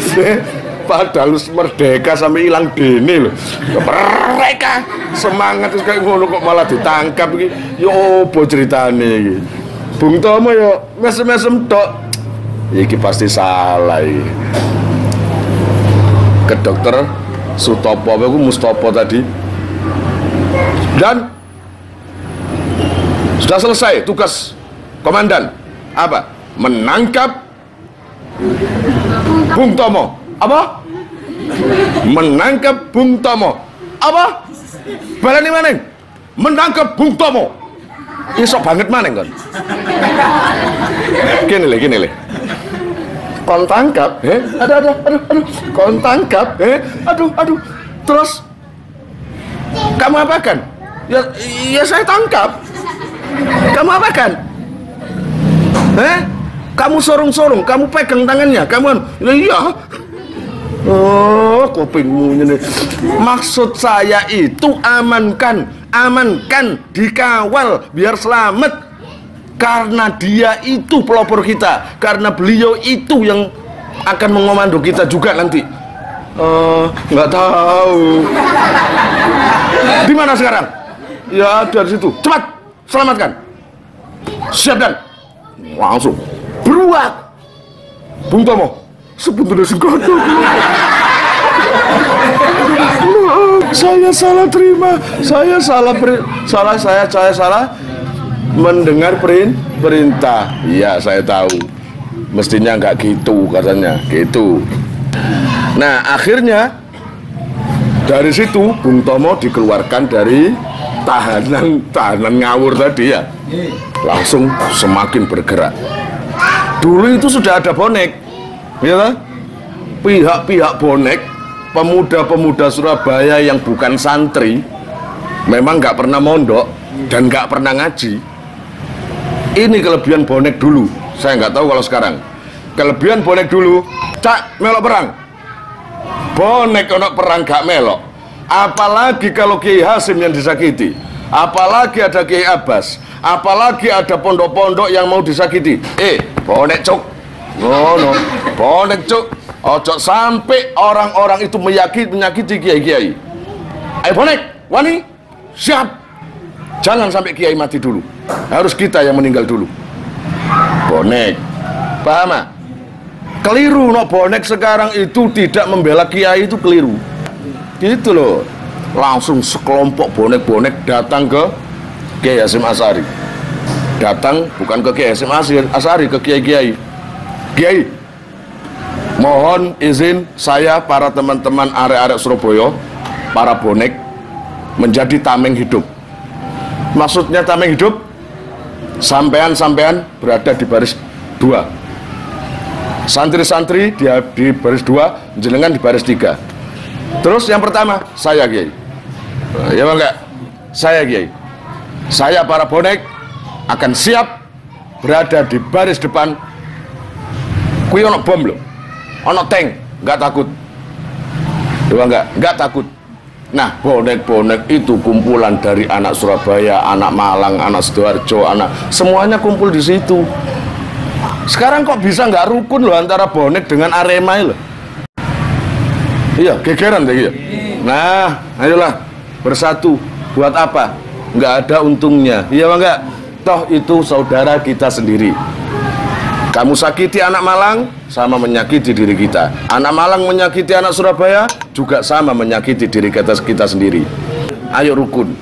Padahal merdeka sampai hilang dene lho. Mereka semangat terus kayak ngono kok malah ditangkap iki. Ya opo ceritane iki. Bung Tomo ya mesem-mesem tok. Iki pasti salah iki. Ke dokter Sutopo apa aku Mustopo tadi. Dan sudah selesai tugas komandan. Apa? Menangkap Bung Tomo. Apa? Menangkap Bung Tomo. Apa? Balani maneng. Menangkap Bung Tomo. Iso banget maneng kan? Gini le. Kon tangkap, aduh. Kon tangkap, aduh. Terus kamu apakan? Ya saya tangkap. Kamu apakan? Kamu sorong-sorong, kamu pegang tangannya, kamu iya. Oh, kupingmu ini. Maksud saya itu amankan, dikawal biar selamat. Karena dia itu pelopor kita, karena beliau itu yang akan mengomando kita juga nanti. Nggak tahu. Di mana sekarang? Ya ada di situ. Cepat, selamatkan. Siap dan langsung beruat. Bung Tomo, sebentar singkoto. Saya salah terima, saya salah mendengar perintah. Iya, saya tahu. Mestinya nggak gitu katanya, gitu. Nah, akhirnya dari situ Bung Tomo dikeluarkan dari tahanan ngawur tadi ya. Langsung semakin bergerak. Dulu itu sudah ada bonek, ya kan? Pihak-pihak bonek, pemuda-pemuda Surabaya yang bukan santri, memang nggak pernah mondok dan nggak pernah ngaji. Ini kelebihan bonek dulu. Saya nggak tahu kalau sekarang. Kelebihan bonek dulu, cak melok perang. Bonek ono perang gak melok. Apalagi kalau Kiai Hasim yang disakiti, apalagi ada Kiai Abbas, apalagi ada pondok-pondok yang mau disakiti. Bonek cuk, no, bonek cuk. Ojo sampai orang-orang itu menyakiti kiai-kiai. Ayo bonek, wani, siap. Jangan sampai kiai mati dulu. Harus kita yang meninggal dulu. Bonek, paham gak? Keliru no, bonek sekarang itu tidak membela kiai itu keliru. Gitu loh. Langsung sekelompok bonek-bonek datang ke Kiai Hasyim Asy'ari. Datang bukan ke Kiai Hasyim Asy'ari, ke kiai-kiai. Kiai, mohon izin saya para teman-teman arek-arek Surabaya, para bonek menjadi tameng hidup. Maksudnya tameng hidup, sampean berada di baris 2, santri-santri di baris 2, jenengan di baris 3. Terus yang pertama, saya Kiai. Ya enggak? Saya Kiai. Saya para bonek akan siap berada di baris depan. Kuwi ono bom lho. Ono tank, enggak takut. Ya enggak takut. Nah, bonek-bonek itu kumpulan dari anak Surabaya, anak Malang, anak Sidoarjo, semuanya kumpul di situ. Sekarang kok bisa nggak rukun loh antara bonek dengan Arema loh? Iya, gegeran deh gitu. Nah, ayolah bersatu. Buat apa? Nggak ada untungnya. Iya enggak? Toh itu saudara kita sendiri. Kamu sakiti anak Malang, sama menyakiti diri kita. Anak Malang menyakiti anak Surabaya, juga sama menyakiti diri kita sendiri. Ayo rukun.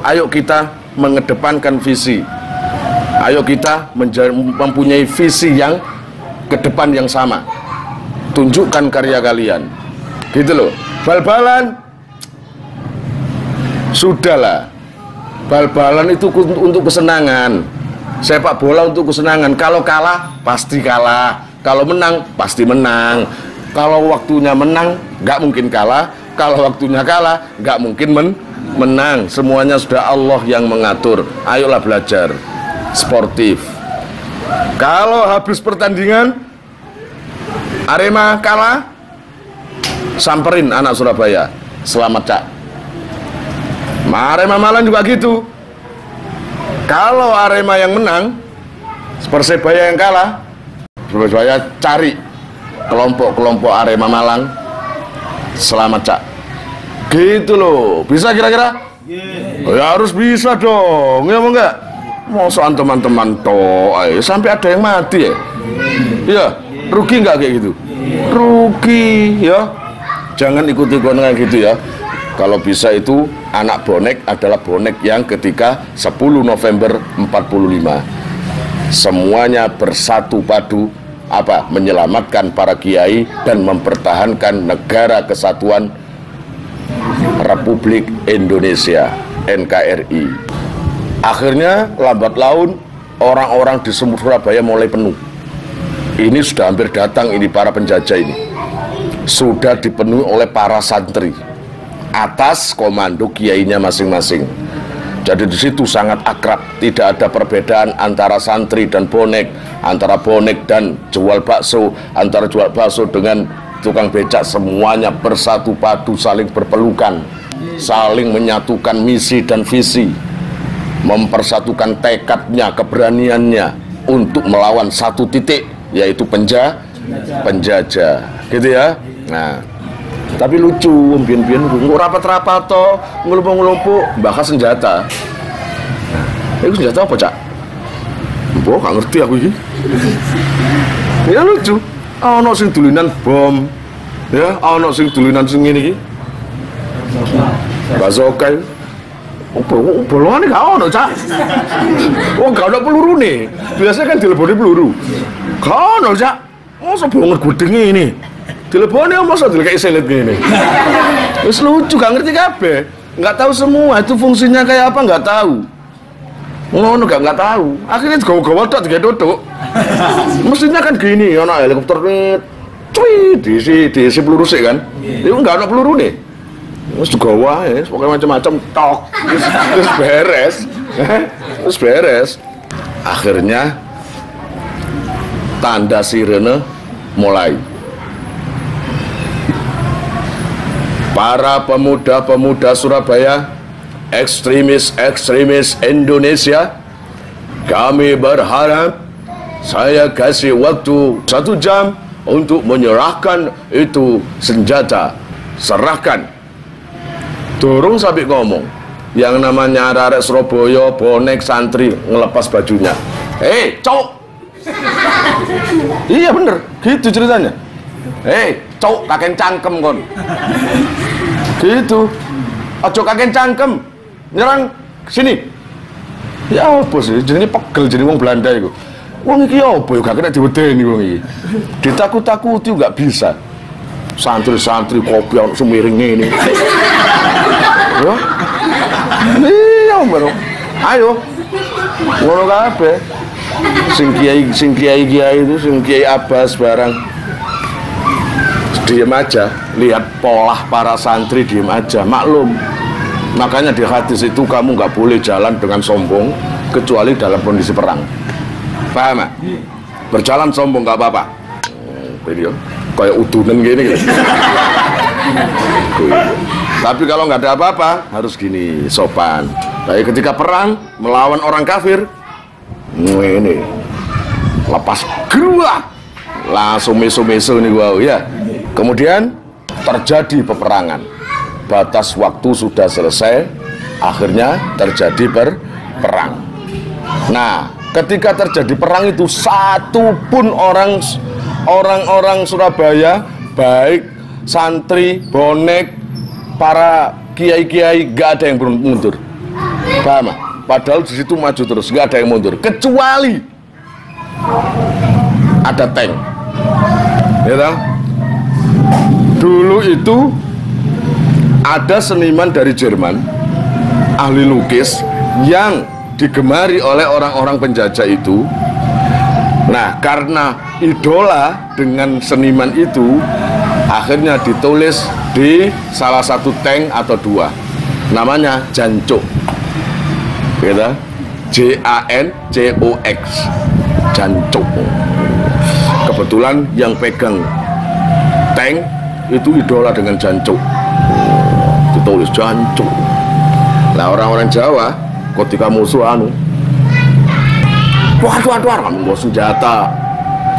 Ayo kita mengedepankan visi. Ayo kita mempunyai visi yang ke depan yang sama. Tunjukkan karya kalian. Gitu loh. Bal-balan, sudahlah. Bal-balan itu untuk kesenangan. Sepak bola untuk kesenangan. Kalau kalah, pasti kalah. Kalau menang, pasti menang. Kalau waktunya menang, nggak mungkin kalah. Kalau waktunya kalah, nggak mungkin menang. Semuanya sudah Allah yang mengatur. Ayolah belajar sportif. Kalau habis pertandingan Arema kalah, samperin anak Surabaya, selamat cak. Arema Malang juga gitu. Kalau Arema yang menang, Persebaya yang kalah, Surabaya cari kelompok-kelompok Arema Malang. Selamat Cak. Gitu loh. Bisa kira-kira? Ya harus bisa dong. Ya mau enggak? Mau soal teman-teman toh, sampai ada yang mati ya. Iya, rugi nggak kayak gitu? Rugi ya. Jangan ikuti-ikutan kayak gitu ya. Kalau bisa itu anak bonek adalah bonek yang ketika 10 November 45 semuanya bersatu padu menyelamatkan para kiai dan mempertahankan negara kesatuan Republik Indonesia NKRI. Akhirnya lambat laun orang-orang di Surabaya mulai penuh. Ini sudah hampir datang ini para penjajah ini. Sudah dipenuhi oleh para santri atas komando kiainya masing-masing. Jadi di situ sangat akrab, tidak ada perbedaan antara santri dan bonek, antara bonek dan jual bakso, antara jual bakso dengan tukang becak, semuanya bersatu padu, saling berpelukan, saling menyatukan misi dan visi, mempersatukan tekadnya, keberaniannya untuk melawan satu titik, yaitu penjajah, gitu ya. Nah, tapi lucu, mbien-mbien nggak rapat-rapat toh, ngelumpuk-ngelumpuk, bahkan senjata. Itu senjata apa, Cak? Mbok gak ngerti aku ini. Ya lucu. Ono sing dulinan bom, ya, ono sing dulinan sing ngene iki. Bazooka. Bolongan gak ono, Cak. Oh, gak ada peluru nih. Biasanya kan dileboni peluru. Gak ono, Cak. Masa bolongan gudeng ini? Dileboni masa dilekei selet gini. Terus lucu, gak ngerti kabeh. Gak tahu semua itu fungsinya kayak apa, gak tahu. Ngono gak tahu. Akhirnya gawa-gawa tok ditutuk. Mestinya kan gini, ono helikopter nih. Cuy, diisi peluru sih kan. Itu gak ono peluru nih. Terus gawa ya, pokoknya macam-macam tok. Terus beres. Terus beres. Akhirnya tanda sirene mulai. Para pemuda-pemuda Surabaya, ekstremis Indonesia, kami berharap saya kasih waktu 1 jam untuk menyerahkan itu senjata. Serahkan. Dorong sampai ngomong, yang namanya arek Surabaya, bonek, santri ngelepas bajunya. Cowok. Iya bener, gitu ceritanya. Cowok kakek cangkem kon. Gitu. Ojo kakek cangkem. Nyerang sini. Ya apa sih? Jadi pegel jadi wong Belanda itu. Wong iki apa ya gak kena diwedeni wong iki. Ditakut-takuti nggak bisa. Santri-santri kopi ono semiring ini. Ya. Iya, Bro. Ayo. Ngono kabeh. Sing kiai itu, sing kiai Abbas barang. Diem aja, lihat pola para santri, diem aja, maklum. Makanya di hadis itu kamu nggak boleh jalan dengan sombong kecuali dalam kondisi perang. Paham? Berjalan sombong nggak apa-apa. Video kayak udunan gini. Tapi kalau nggak ada apa-apa harus gini, sopan. Tapi ketika perang melawan orang kafir, ini lepas gerak, langsung meso-meso nih wow ya. Kemudian terjadi peperangan. Batas waktu sudah selesai, akhirnya terjadi perang. Nah, ketika terjadi perang itu satu pun orang-orang Surabaya, baik santri, bonek, para kiai-kiai, gak ada yang mundur. Paham? Padahal di situ maju terus, gak ada yang mundur, kecuali ada tank. Ya toh? Dulu itu ada seniman dari Jerman, ahli lukis yang digemari oleh orang-orang penjajah itu. Nah, karena idola dengan seniman itu, akhirnya ditulis di salah satu tank atau dua, namanya Jancuk, gitu, JANCOX, Jancuk. Kebetulan yang pegang tank itu idola dengan Jancuk, ditulis Jancuk. Nah, orang-orang Jawa ketika musuh waduh, kamu bawa senjata,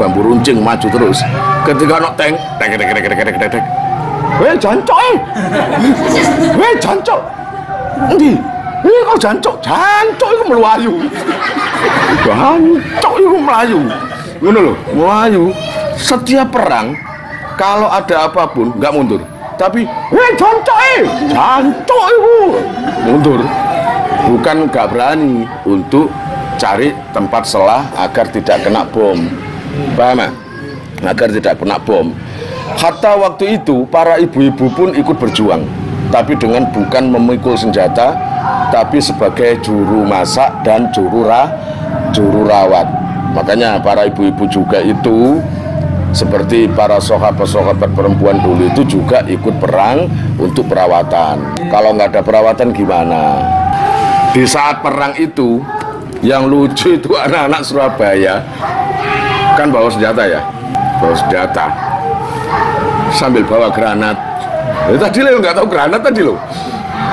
bambu runcing maju terus. Ketika ono tank, tek. Weh jancuk weh jancuk. Endi? Kok jancuk? Jancuk iku mlayu. Jancuk iku mlayu. Ngono lho, mlayu. Setiap perang kalau ada apapun nggak mundur. Tapi, weh jancuk iku mundur. Bukan nggak berani untuk cari tempat selah agar tidak kena bom. Paham ya? Agar tidak kena bom. Hatta waktu itu para ibu-ibu pun ikut berjuang, tapi dengan bukan memikul senjata, tapi sebagai juru masak dan juru rawat. Makanya para ibu-ibu juga itu seperti para sahabat-sahabat perempuan dulu itu juga ikut perang untuk perawatan. Kalau nggak ada perawatan gimana? Di saat perang itu, yang lucu itu anak-anak Surabaya kan bawa senjata ya, bawa senjata sambil bawa granat. Tadi lo nggak tahu granat tadi lo.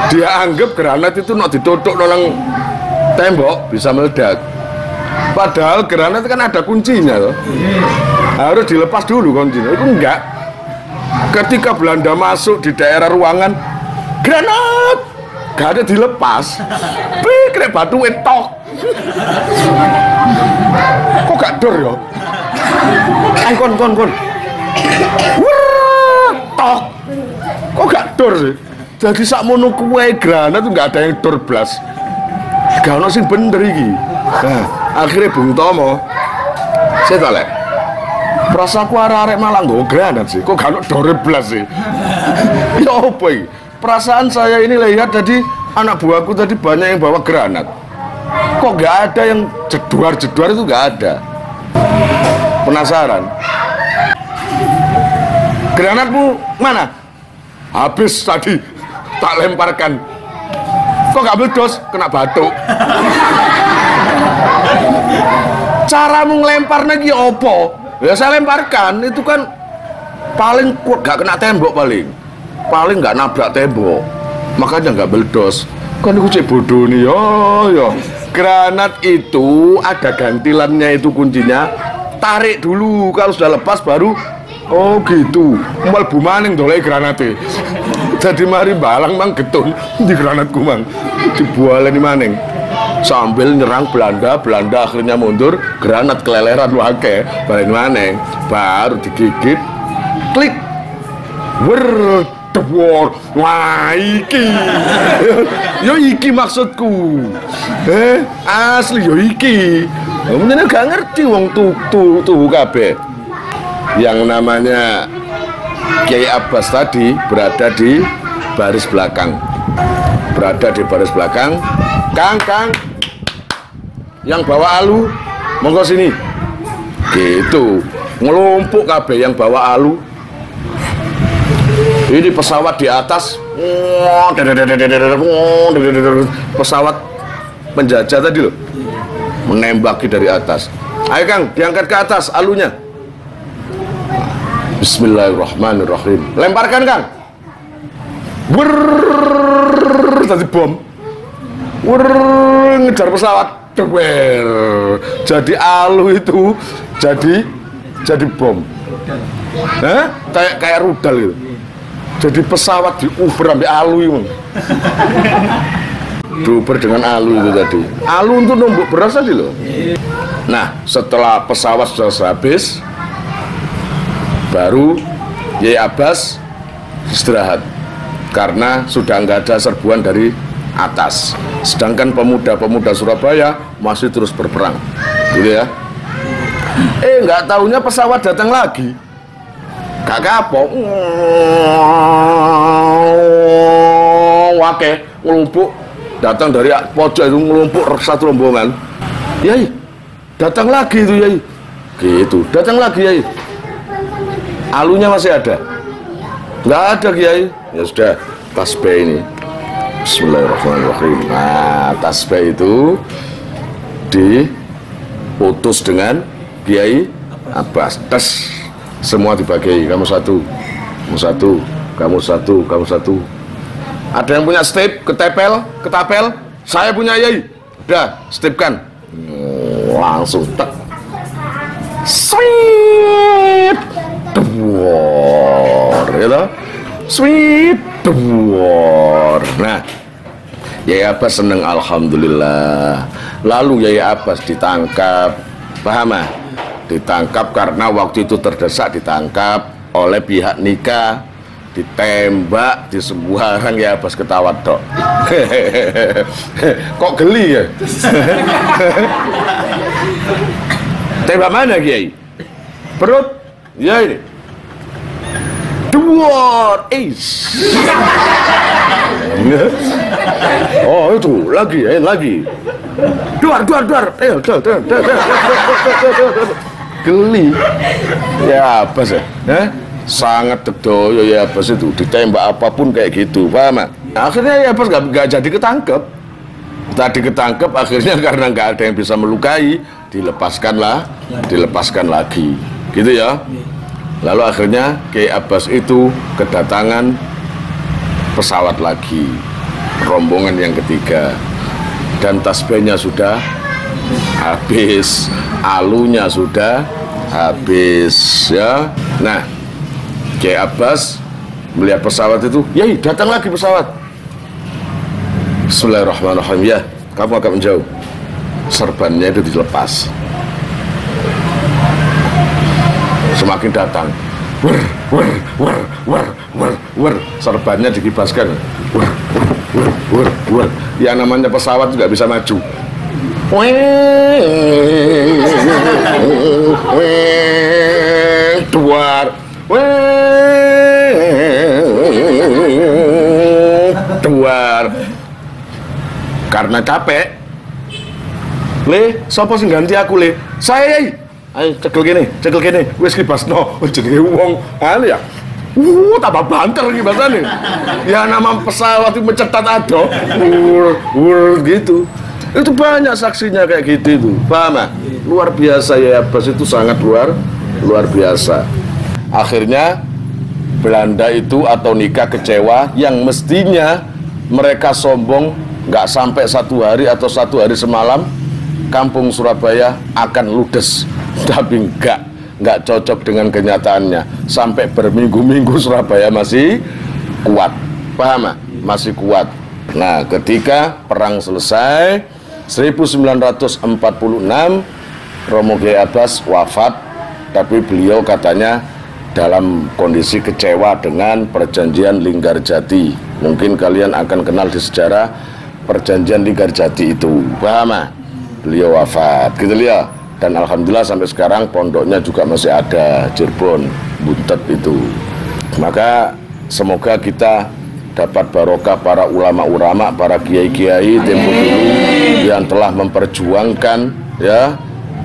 Dia anggap granat itu nak ditutup nolong tembok bisa meledak. Padahal granat kan ada kuncinya loh. Harus dilepas dulu kuncinya. Itu enggak. Ketika Belanda masuk di daerah ruangan, granat gak ada dilepas. Kena batu entok. Kok gak dor ya? Kon. Tok. Kok gak dor sih? Jadi sak mono kuwe granat tuh gak ada yang dor blas. Gak ono sing bener iki. Nah, akhirnya Bung Tomo saya tak lek. Prasaku arek-arek malah nggo granat sih. Kok gak ono dor blas sih? Ya apa iki? Perasaan saya ini lihat tadi anak buahku tadi banyak yang bawa granat. Kok gak ada yang jedar itu gak ada. Penasaran? Granatmu mana? Habis tadi tak lemparkan. Kok gak meledos? Kena batuk. Caramu ngelempar lagi opo? Ya saya lemparkan, itu kan paling gak kena tembok paling gak nabrak tembok. Makanya gak meledos. Kan aku cek bodoh nih, yo. Granat itu ada gantilannya, itu kuncinya. Tarik dulu, kalau sudah lepas baru. Oh gitu, mal bumaning dolai granate. Jadi mari balang mang getun di granatku mang dibualeni maning. Sambil nyerang Belanda akhirnya mundur, granat keleleran wake, balik maning, baru digigit, klik, dewor, wah iki, yo iki maksudku, asli yo iki, mungkin gak ngerti wong tuh kabeh. Yang namanya Kiai Abbas tadi berada di baris belakang. Kang, yang bawa alu, monggo sini. Gitu, ngelumpuk kabeh yang bawa alu. Ini pesawat di atas, pesawat penjajah tadi loh, menembaki dari atas. Ayo Kang, diangkat ke atas alunya. Bismillahirrahmanirrahim. Lemparkan Kang. Tadi bom. Ngejar pesawat. Jadi alu itu jadi bom. Kayak rudal gitu. Jadi pesawat diuber sampai alu itu. Diuber dengan alu itu tadi. Alu untuk numbuk beras tadi loh. Nah, setelah pesawat sudah habis, baru Kiai Abbas istirahat karena sudah nggak ada serbuan dari atas. Sedangkan pemuda-pemuda Surabaya masih terus berperang, gitu ya. Nggak tahunya pesawat datang lagi, gak kapok, wake ngelumpuk, datang dari pojok itu ngelumpuk satu rombongan. Yai, datang lagi itu Yai, gitu, datang lagi Yai. Alunya masih ada? Nggak ada Kiai. Ya sudah, tasbih ini. Bismillahirrahmanirrahim. Nah, tasbih itu diputus dengan Kiai Abbas. Tes, semua dibagi. Kamu satu, kamu satu. Ada yang punya step, ketapel. Saya punya Yai. Udah, stepkan. Langsung tek. Swing. gitu. Sweet duor. Nah, Yai Abbas seneng alhamdulillah. Lalu Yai Abbas ditangkap, paham ah? Ditangkap karena waktu itu terdesak, ditangkap oleh pihak nikah, ditembak di sebuah orang. Yai Abbas ketawa dok. Kok geli ya? Tembak mana Kiai? Perut? Ya ini. Duor, oh itu lagi. Duar. Geli. Ya Abbas ya? Sangat tedoyo ya Abbas itu, ditembak apapun kayak gitu, paham? Akhirnya ya Abbas nggak jadi ketangkep. Tadi ketangkep akhirnya karena nggak ada yang bisa melukai, dilepaskan lagi, gitu ya. Lalu akhirnya Kiai Abbas itu kedatangan pesawat lagi, rombongan yang ketiga, dan tasbihnya sudah habis, alunya sudah habis, ya. Nah, Kiai Abbas melihat pesawat itu, yai datang lagi pesawat. Bismillahirrahmanirrahim, ya kamu agak menjauh. Serbannya itu dilepas. Semakin datang, serbannya dikibaskan, yang namanya pesawat juga bisa maju. Duar. Karena capek, le, sapa sing ganti aku le? Saya. Ayo cekel kene, wis kibasno. Jenenge wong anu ya. Tambah banter iki basane. Ya nama pesawat itu mencetat ado. Gitu. Itu banyak saksinya kayak gitu itu. Paham? Luar biasa ya Abbas itu, sangat luar biasa. Akhirnya Belanda itu atau nikah kecewa yang mestinya mereka sombong nggak sampai 1 hari atau 1 hari semalam kampung Surabaya akan ludes, tapi nggak cocok dengan kenyataannya. Sampai berminggu-minggu Surabaya masih kuat, paham? Masih kuat. Nah, ketika perang selesai 1946, Romo Kiai Abbas wafat, tapi beliau katanya dalam kondisi kecewa dengan perjanjian Linggarjati. Mungkin kalian akan kenal di sejarah perjanjian Linggarjati itu, paham? Beliau wafat, gitu ya. Dan alhamdulillah sampai sekarang pondoknya juga masih ada, Cirebon, Buntet itu. Maka semoga kita dapat barokah para ulama-ulama, para kiai-kiai tempo dulu yang telah memperjuangkan ya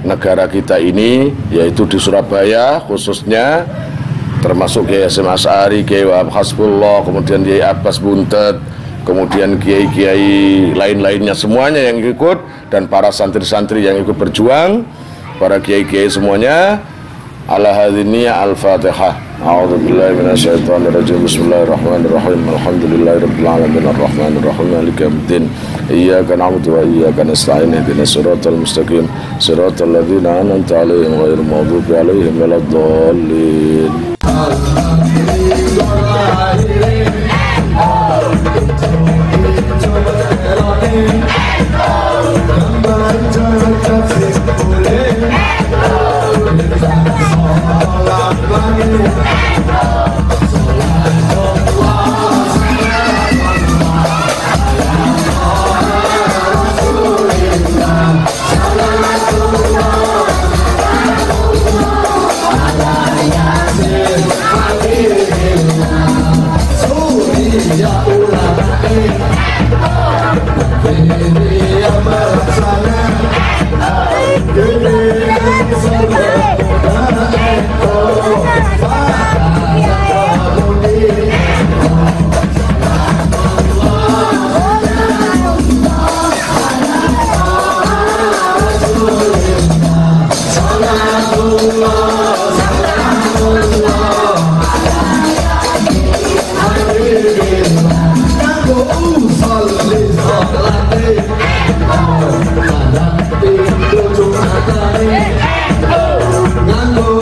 negara kita ini, yaitu di Surabaya khususnya, termasuk Kiai Hasyim Asy'ari, Kiai Wahab Hasbullah, kemudian Kiai Abbas Buntet, kemudian kiai-kiai lain-lainnya semuanya yang ikut, dan para santri-santri yang ikut berjuang, para kiai-kiai semuanya. Ala hadhihi al-Fatihah. A'udzubillahi minasyaitonirrajim. Bismillahirrahmanirrahim. Alhamdulillahirabbil alamin arrahmanir rahim maliki yaumiddin. Iyyaka na'budu wa iyyaka nasta'in. Ihdinas siratal mustaqim. Siratal ladzina an'amta 'alaihim ghairil maghdubi 'alaihim waladdallin. Nganggo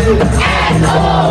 NU